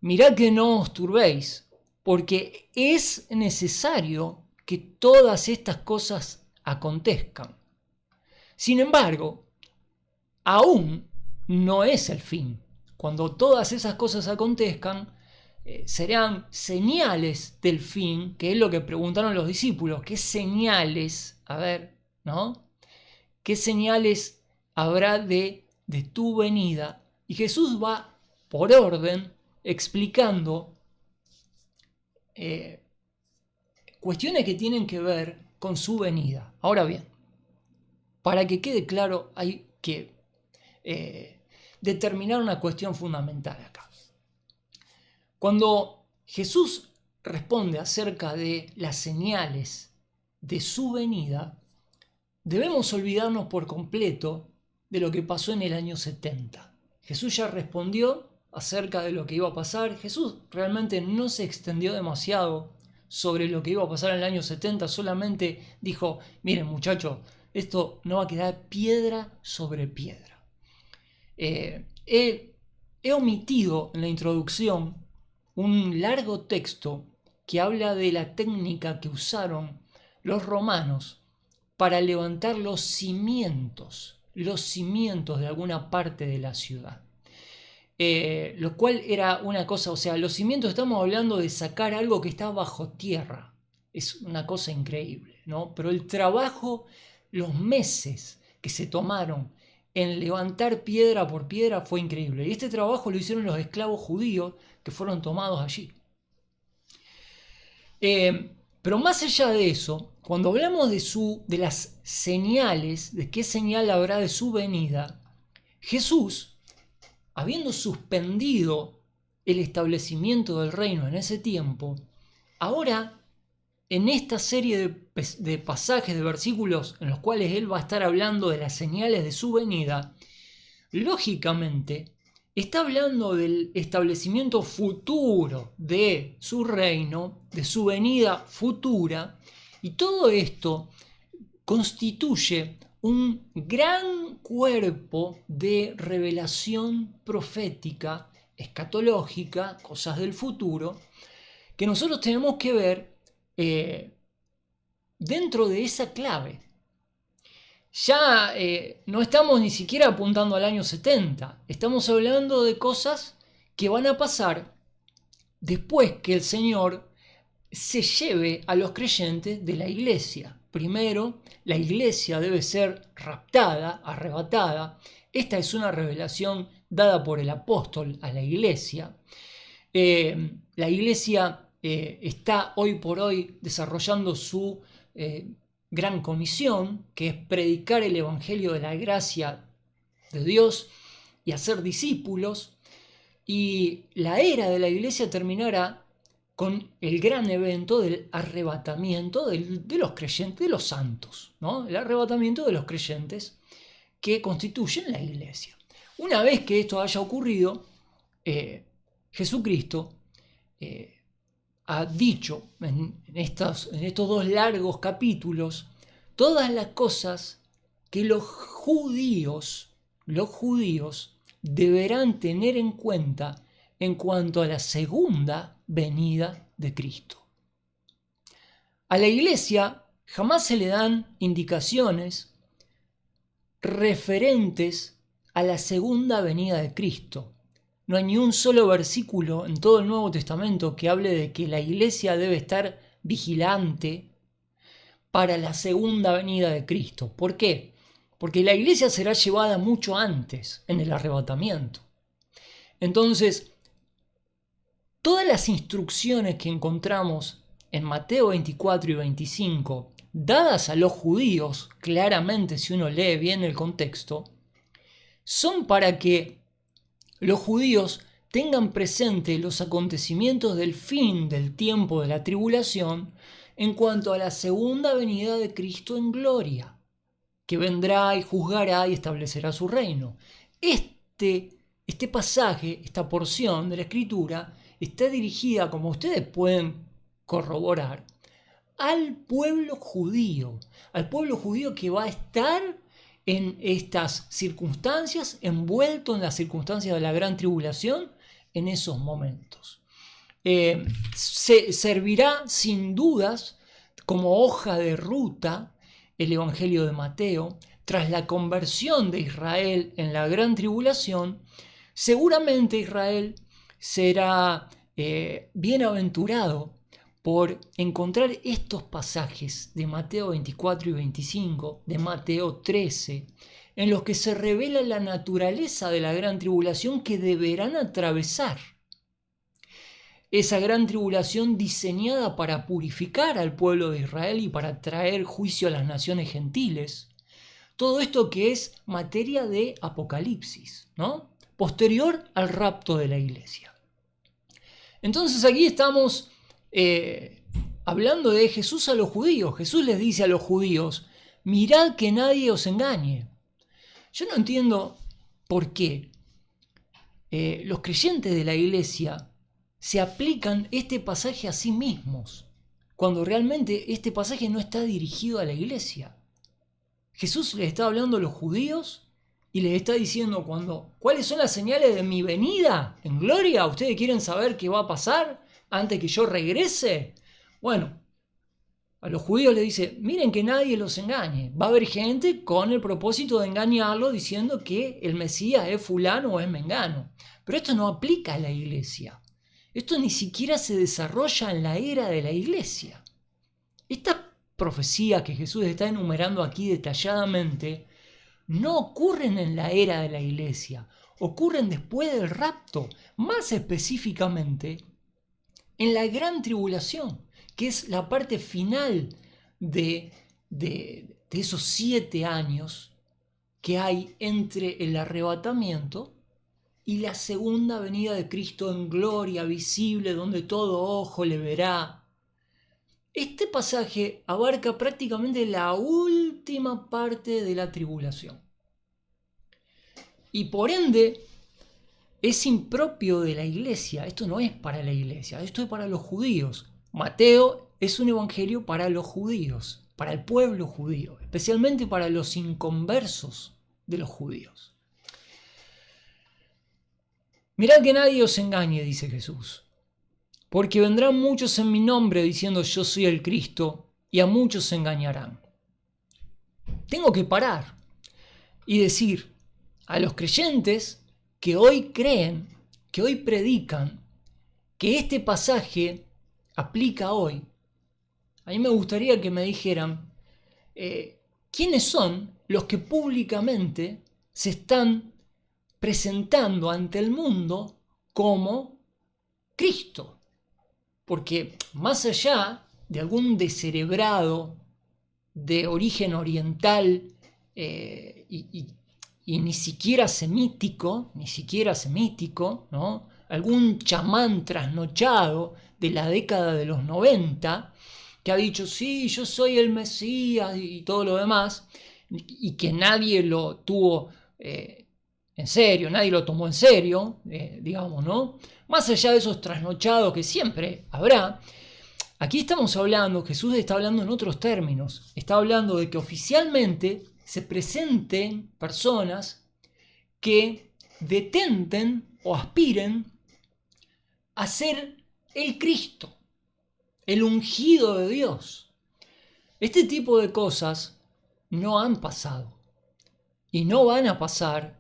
Mirad que no os turbéis, porque es necesario que todas estas cosas acontezcan. Sin embargo, aún no es el fin. Cuando todas esas cosas acontezcan, serán señales del fin, que es lo que preguntaron los discípulos. ¿Qué señales? A ver, ¿no? ¿Qué señales habrá de tu venida? Y Jesús va por orden explicando cuestiones que tienen que ver con su venida. Ahora bien, para que quede claro, hay que determinar una cuestión fundamental acá. Cuando Jesús responde acerca de las señales de su venida, debemos olvidarnos por completo de lo que pasó en el año 70. Jesús ya respondió acerca de lo que iba a pasar. Jesús realmente no se extendió demasiado sobre lo que iba a pasar en el año 70, solamente dijo, miren muchachos, esto no va a quedar piedra sobre piedra. He omitido en la introducción un largo texto que habla de la técnica que usaron los romanos para levantar los cimientos de alguna parte de la ciudad. Lo cual era una cosa, o sea, los cimientos, estamos hablando de sacar algo que está bajo tierra. Es una cosa increíble, ¿no? Pero el trabajo, los meses que se tomaron en levantar piedra por piedra fue increíble. Y este trabajo lo hicieron los esclavos judíos que fueron tomados allí. Pero más allá de eso, cuando hablamos de las señales, de qué señal habrá de su venida, Jesús, habiendo suspendido el establecimiento del reino en ese tiempo, ahora en esta serie de pasajes, de versículos en los cuales él va a estar hablando de las señales de su venida, lógicamente está hablando del establecimiento futuro de su reino, de su venida futura, y todo esto constituye un gran cuerpo de revelación profética, escatológica, cosas del futuro, que nosotros tenemos que ver dentro de esa clave. Ya no estamos ni siquiera apuntando al año 70, estamos hablando de cosas que van a pasar después que el Señor se lleve a los creyentes de la iglesia. Primero, la iglesia debe ser raptada, arrebatada. Esta es una revelación dada por el apóstol a la iglesia. La iglesia está hoy por hoy desarrollando su gran comisión, que es predicar el evangelio de la gracia de Dios y hacer discípulos. Y la era de la iglesia terminará con el gran evento del arrebatamiento de los creyentes, de los santos, ¿no? El arrebatamiento de los creyentes que constituyen la iglesia. Una vez que esto haya ocurrido, Jesucristo ha dicho en estos dos largos capítulos todas las cosas que los judíos deberán tener en cuenta en cuanto a la segunda venida de Cristo. A la iglesia jamás se le dan indicaciones referentes a la segunda venida de Cristo. No hay ni un solo versículo en todo el Nuevo Testamento que hable de que la iglesia debe estar vigilante para la segunda venida de Cristo. ¿Por qué? Porque la iglesia será llevada mucho antes, en el arrebatamiento. Entonces, todas las instrucciones que encontramos en Mateo 24 y 25, dadas a los judíos, claramente si uno lee bien el contexto, son para que los judíos tengan presente los acontecimientos del fin del tiempo de la tribulación en cuanto a la segunda venida de Cristo en gloria, que vendrá y juzgará y establecerá su reino. Este pasaje, esta porción de la Escritura, está dirigida, como ustedes pueden corroborar, al pueblo judío que va a estar en estas circunstancias, envuelto en las circunstancias de la gran tribulación, en esos momentos. Se servirá sin dudas como hoja de ruta el Evangelio de Mateo. Tras la conversión de Israel en la gran tribulación, seguramente Israel será bienaventurado por encontrar estos pasajes de Mateo 24 y 25, de Mateo 13, en los que se revela la naturaleza de la gran tribulación que deberán atravesar. Esa gran tribulación diseñada para purificar al pueblo de Israel y para traer juicio a las naciones gentiles. Todo esto que es materia de Apocalipsis, ¿no? Posterior al rapto de la iglesia. Entonces aquí estamos hablando de Jesús a los judíos. Jesús les dice a los judíos, mirad que nadie os engañe. Yo no entiendo por qué los creyentes de la iglesia se aplican este pasaje a sí mismos, cuando realmente este pasaje no está dirigido a la iglesia. Jesús les está hablando a los judíos y les está diciendo ¿cuáles son las señales de mi venida en gloria? ¿Ustedes quieren saber qué va a pasar antes que yo regrese? Bueno, a los judíos les dice, miren que nadie los engañe. Va a haber gente con el propósito de engañarlos diciendo que el Mesías es fulano o es mengano. Pero esto no aplica a la iglesia. Esto ni siquiera se desarrolla en la era de la iglesia. Estas profecías que Jesús está enumerando aquí detalladamente no ocurren en la era de la iglesia, ocurren después del rapto, más específicamente en la gran tribulación, que es la parte final de esos 7 años que hay entre el arrebatamiento y la segunda venida de Cristo en gloria visible, donde todo ojo le verá. Este pasaje abarca prácticamente la última parte de la tribulación. Y por ende, es impropio de la iglesia. Esto no es para la iglesia, esto es para los judíos. Mateo es un evangelio para los judíos, para el pueblo judío, especialmente para los inconversos de los judíos. Mirad que nadie os engañe, dice Jesús, porque vendrán muchos en mi nombre diciendo yo soy el Cristo, y a muchos se engañarán. Tengo que parar y decir a los creyentes que hoy creen, que hoy predican, que este pasaje aplica hoy. A mí me gustaría que me dijeran quiénes son los que públicamente se están presentando ante el mundo como Cristo. Porque más allá de algún descerebrado de origen oriental y ni siquiera semítico, ¿no? Algún chamán trasnochado de la década de los 90 que ha dicho, sí, yo soy el Mesías y todo lo demás, y que nadie lo tuvo en serio, nadie lo tomó en serio, digamos, ¿no? Más allá de esos trasnochados que siempre habrá, aquí estamos hablando, Jesús está hablando en otros términos, está hablando de que oficialmente se presenten personas que detenten o aspiren a ser el Cristo, el ungido de Dios. Este tipo de cosas no han pasado y no van a pasar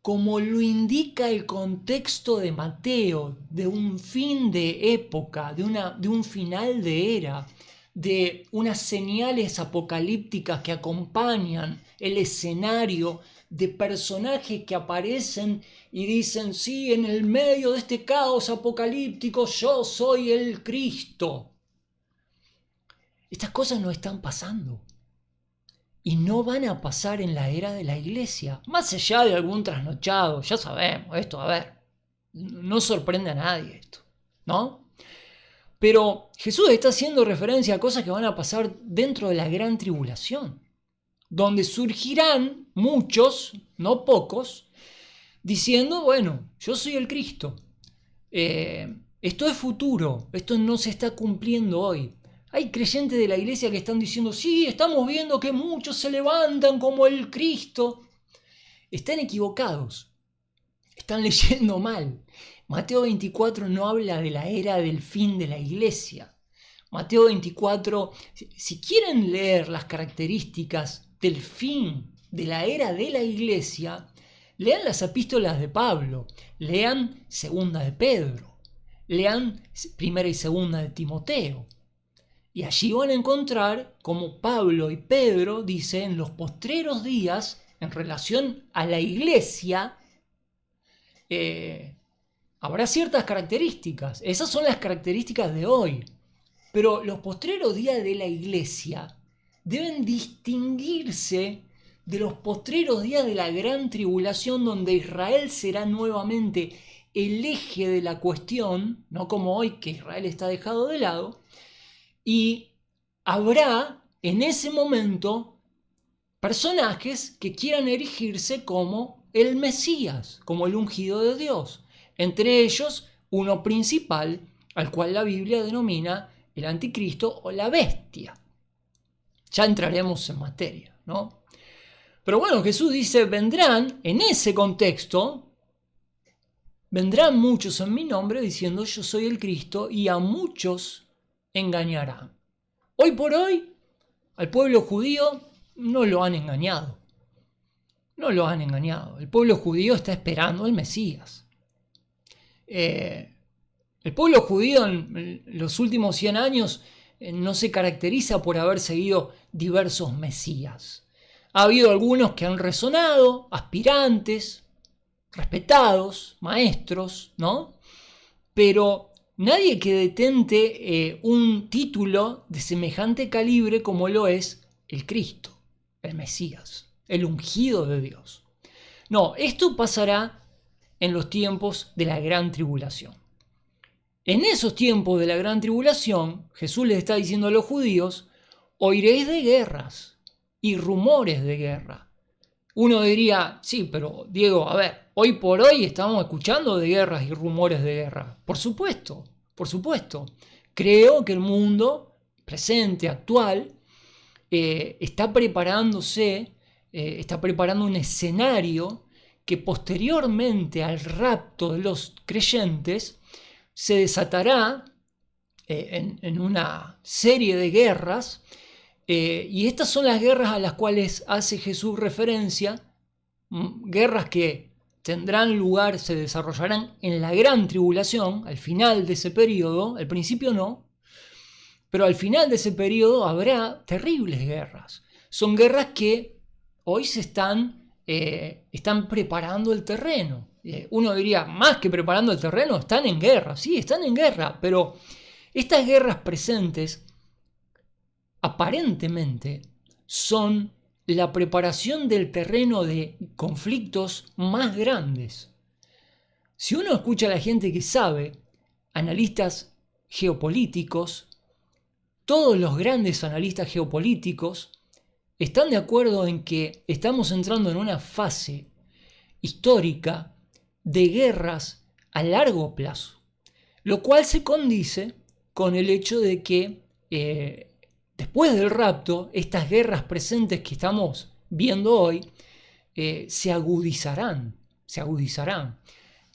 como lo indica el contexto de Mateo, de un fin de época, de un final de era, de unas señales apocalípticas que acompañan el escenario de personajes que aparecen y dicen, sí, en el medio de este caos apocalíptico yo soy el Cristo. Estas cosas no están pasando. Y no van a pasar en la era de la iglesia. Más allá de algún trasnochado, ya sabemos, esto, a ver, no sorprende a nadie esto, ¿no? Pero Jesús está haciendo referencia a cosas que van a pasar dentro de la gran tribulación, donde surgirán muchos, no pocos, diciendo, bueno, yo soy el Cristo. Esto es futuro, esto no se está cumpliendo hoy. Hay creyentes de la iglesia que están diciendo, sí, estamos viendo que muchos se levantan como el Cristo. Están equivocados, están leyendo mal. Mateo 24 no habla de la era del fin de la iglesia. Mateo 24, si quieren leer las características del fin de la era de la iglesia, lean las epístolas de Pablo, lean segunda de Pedro, lean primera y segunda de Timoteo. Y allí van a encontrar como Pablo y Pedro dicen en los postreros días, en relación a la iglesia, habrá ciertas características. Esas son las características de hoy. Pero los postreros días de la iglesia deben distinguirse de los postreros días de la gran tribulación, donde Israel será nuevamente el eje de la cuestión, no como hoy que Israel está dejado de lado. Y habrá en ese momento personajes que quieran erigirse como el Mesías, como el ungido de Dios. Entre ellos, uno principal, al cual la Biblia denomina el anticristo o la bestia. Ya entraremos en materia, ¿no? Pero bueno, Jesús dice, vendrán, en ese contexto, vendrán muchos en mi nombre diciendo yo soy el Cristo y a muchos engañarán. Hoy por hoy, al pueblo judío no lo han engañado. No lo han engañado. El pueblo judío está esperando al Mesías. El pueblo judío en los últimos 100 años no se caracteriza por haber seguido diversos mesías. Ha habido algunos que han resonado, aspirantes, respetados, maestros, ¿no? Pero nadie que detente un título de semejante calibre como lo es el Cristo, el Mesías, el ungido de Dios. No, esto pasará en los tiempos de la gran tribulación. En esos tiempos de la gran tribulación, Jesús les está diciendo a los judíos, oiréis de guerras y rumores de guerra. Uno diría, sí, pero Diego, a ver, hoy por hoy estamos escuchando de guerras y rumores de guerra. Por supuesto, por supuesto. Creo que el mundo presente, actual, está preparándose, está preparando un escenario que posteriormente al rapto de los creyentes se desatará en una serie de guerras, y estas son las guerras a las cuales hace Jesús referencia, guerras que tendrán lugar, se desarrollarán en la gran tribulación, al final de ese periodo, al principio no, pero al final de ese periodo habrá terribles guerras. Son guerras que hoy se están preparando el terreno. Uno diría, más que preparando el terreno, están en guerra. Sí, están en guerra, pero estas guerras presentes aparentemente son la preparación del terreno de conflictos más grandes. Si uno escucha a la gente que sabe, analistas geopolíticos, todos los grandes analistas geopolíticos están de acuerdo en que estamos entrando en una fase histórica de guerras a largo plazo, lo cual se condice con el hecho de que después del rapto, estas guerras presentes que estamos viendo hoy se agudizarán.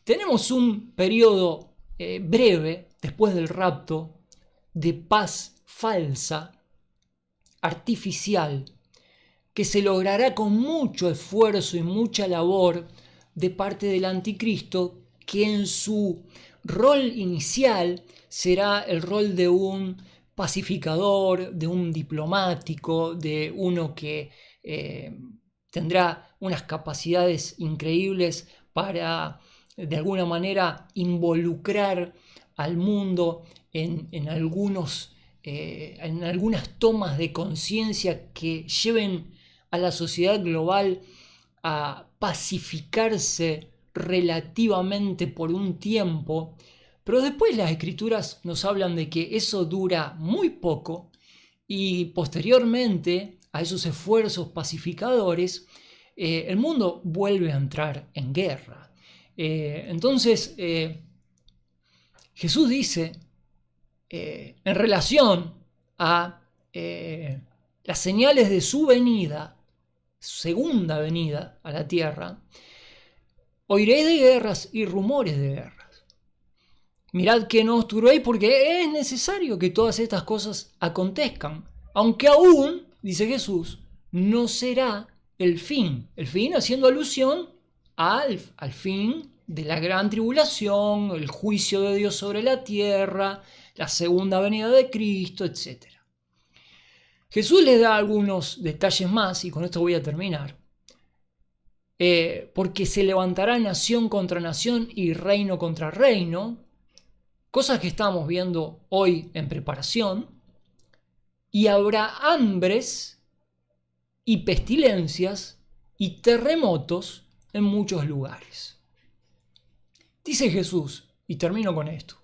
Tenemos un periodo breve después del rapto de paz falsa, artificial, que se logrará con mucho esfuerzo y mucha labor de parte del anticristo, que en su rol inicial será el rol de un pacificador, de un diplomático, de uno que tendrá unas capacidades increíbles para de alguna manera involucrar al mundo en algunas tomas de conciencia que lleven a la sociedad global a pacificarse relativamente por un tiempo, pero después las escrituras nos hablan de que eso dura muy poco y posteriormente a esos esfuerzos pacificadores el mundo vuelve a entrar en guerra. Entonces Jesús dice en relación a las señales de su venida, segunda venida a la tierra, oiréis de guerras y rumores de guerras. Mirad que no os turbéis porque es necesario que todas estas cosas acontezcan, aunque aún, dice Jesús, no será el fin. El fin haciendo alusión al fin de la gran tribulación, el juicio de Dios sobre la tierra, la segunda venida de Cristo, etc. Jesús les da algunos detalles más, y con esto voy a terminar. Porque se levantará nación contra nación y reino contra reino, cosas que estamos viendo hoy en preparación, y habrá hambres y pestilencias y terremotos en muchos lugares. Dice Jesús, y termino con esto,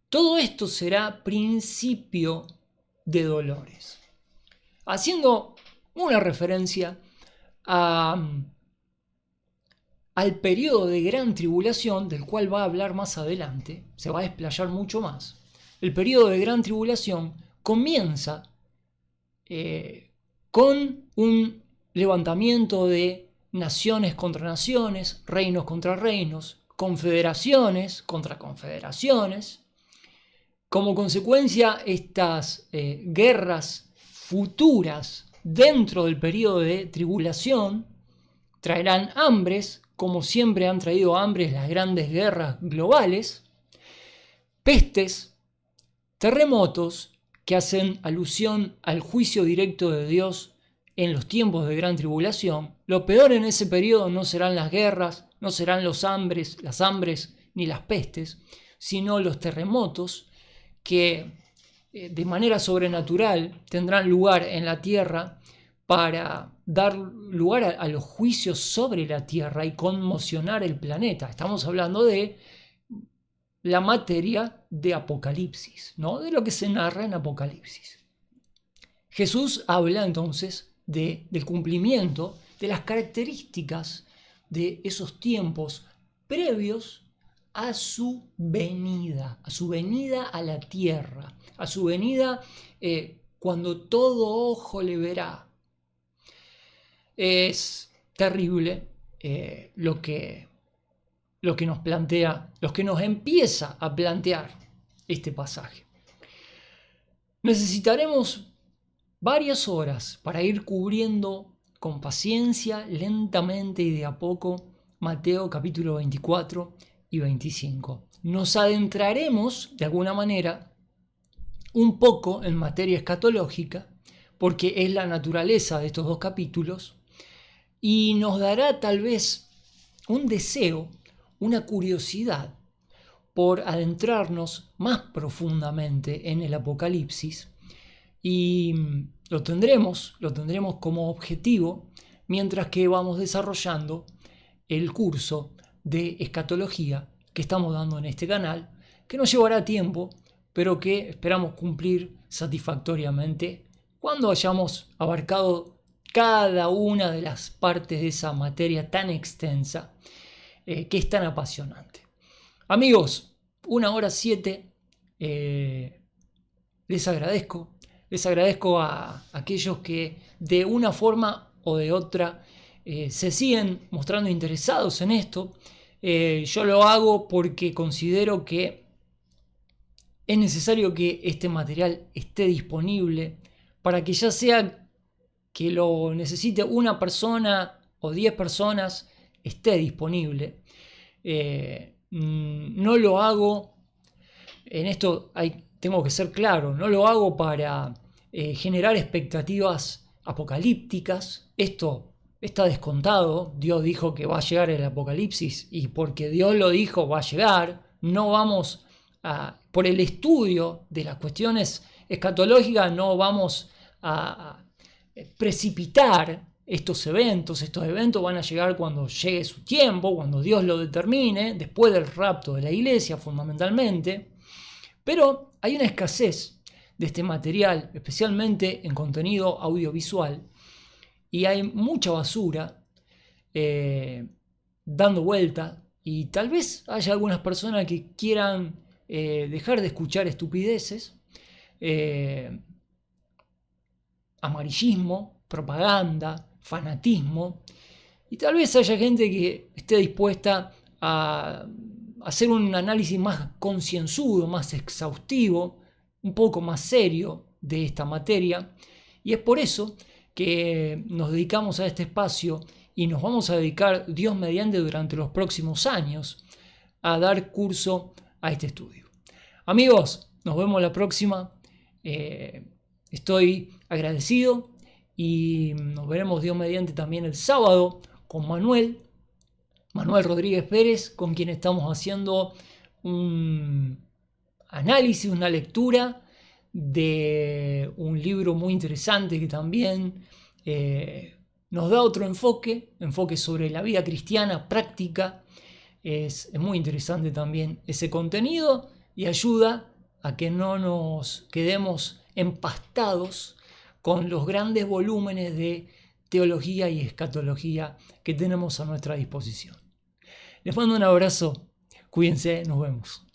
todo esto será principio de dolores. Haciendo una referencia al periodo de gran tribulación, del cual va a hablar más adelante, se va a desplayar mucho más. El periodo de gran tribulación comienza con un levantamiento de naciones contra naciones, reinos contra reinos, confederaciones contra confederaciones. Como consecuencia, estas guerras futuras dentro del periodo de tribulación traerán hambres, como siempre han traído hambres las grandes guerras globales, pestes, terremotos que hacen alusión al juicio directo de Dios en los tiempos de gran tribulación. Lo peor en ese periodo no serán las guerras, no serán las hambres ni las pestes, sino los terremotos que de manera sobrenatural tendrán lugar en la tierra para dar lugar a los juicios sobre la tierra y conmocionar el planeta. Estamos hablando de la materia de Apocalipsis, ¿no? De lo que se narra en Apocalipsis. Jesús habla entonces del cumplimiento de las características de esos tiempos previos a su venida a la tierra, a su venida cuando todo ojo le verá. Es terrible lo que nos plantea, lo que nos empieza a plantear este pasaje. Necesitaremos varias horas para ir cubriendo con paciencia, lentamente y de a poco, Mateo capítulo 24 y 25. Nos adentraremos, de alguna manera, un poco en materia escatológica, porque es la naturaleza de estos dos capítulos, y nos dará tal vez un deseo, una curiosidad por adentrarnos más profundamente en el Apocalipsis, y lo tendremos como objetivo mientras que vamos desarrollando el curso de escatología que estamos dando en este canal, que nos llevará tiempo, pero que esperamos cumplir satisfactoriamente cuando hayamos abarcado cada una de las partes de esa materia tan extensa que es tan apasionante. Amigos, 1:07, les agradezco a aquellos que de una forma o de otra se siguen mostrando interesados en esto. Yo lo hago porque considero que es necesario que este material esté disponible para que, ya sea que lo necesite una persona o 10 personas, esté disponible. No lo hago, en esto tengo que ser claro, no lo hago para generar expectativas apocalípticas. Esto está descontado. Dios dijo que va a llegar el apocalipsis y porque Dios lo dijo va a llegar. No vamos por el estudio de las cuestiones escatológicas, no vamos a precipitar estos eventos. Estos eventos van a llegar cuando llegue su tiempo, cuando Dios lo determine, después del rapto de la iglesia fundamentalmente. Pero hay una escasez de este material, especialmente en contenido audiovisual, y hay mucha basura dando vuelta, y tal vez haya algunas personas que quieran dejar de escuchar estupideces, amarillismo, propaganda, fanatismo, y tal vez haya gente que esté dispuesta a hacer un análisis más concienzudo, más exhaustivo, un poco más serio de esta materia, y es por eso que nos dedicamos a este espacio y nos vamos a dedicar, Dios mediante, durante los próximos años a dar curso a este estudio. Amigos, nos vemos la próxima. Estoy agradecido y nos veremos, Dios mediante, también el sábado con Manuel Rodríguez Pérez, con quien estamos haciendo un análisis, una lectura de un libro muy interesante que también nos da otro enfoque sobre la vida cristiana práctica. Es muy interesante también ese contenido y ayuda a que no nos quedemos empastados con los grandes volúmenes de teología y escatología que tenemos a nuestra disposición. Les mando un abrazo, cuídense, nos vemos.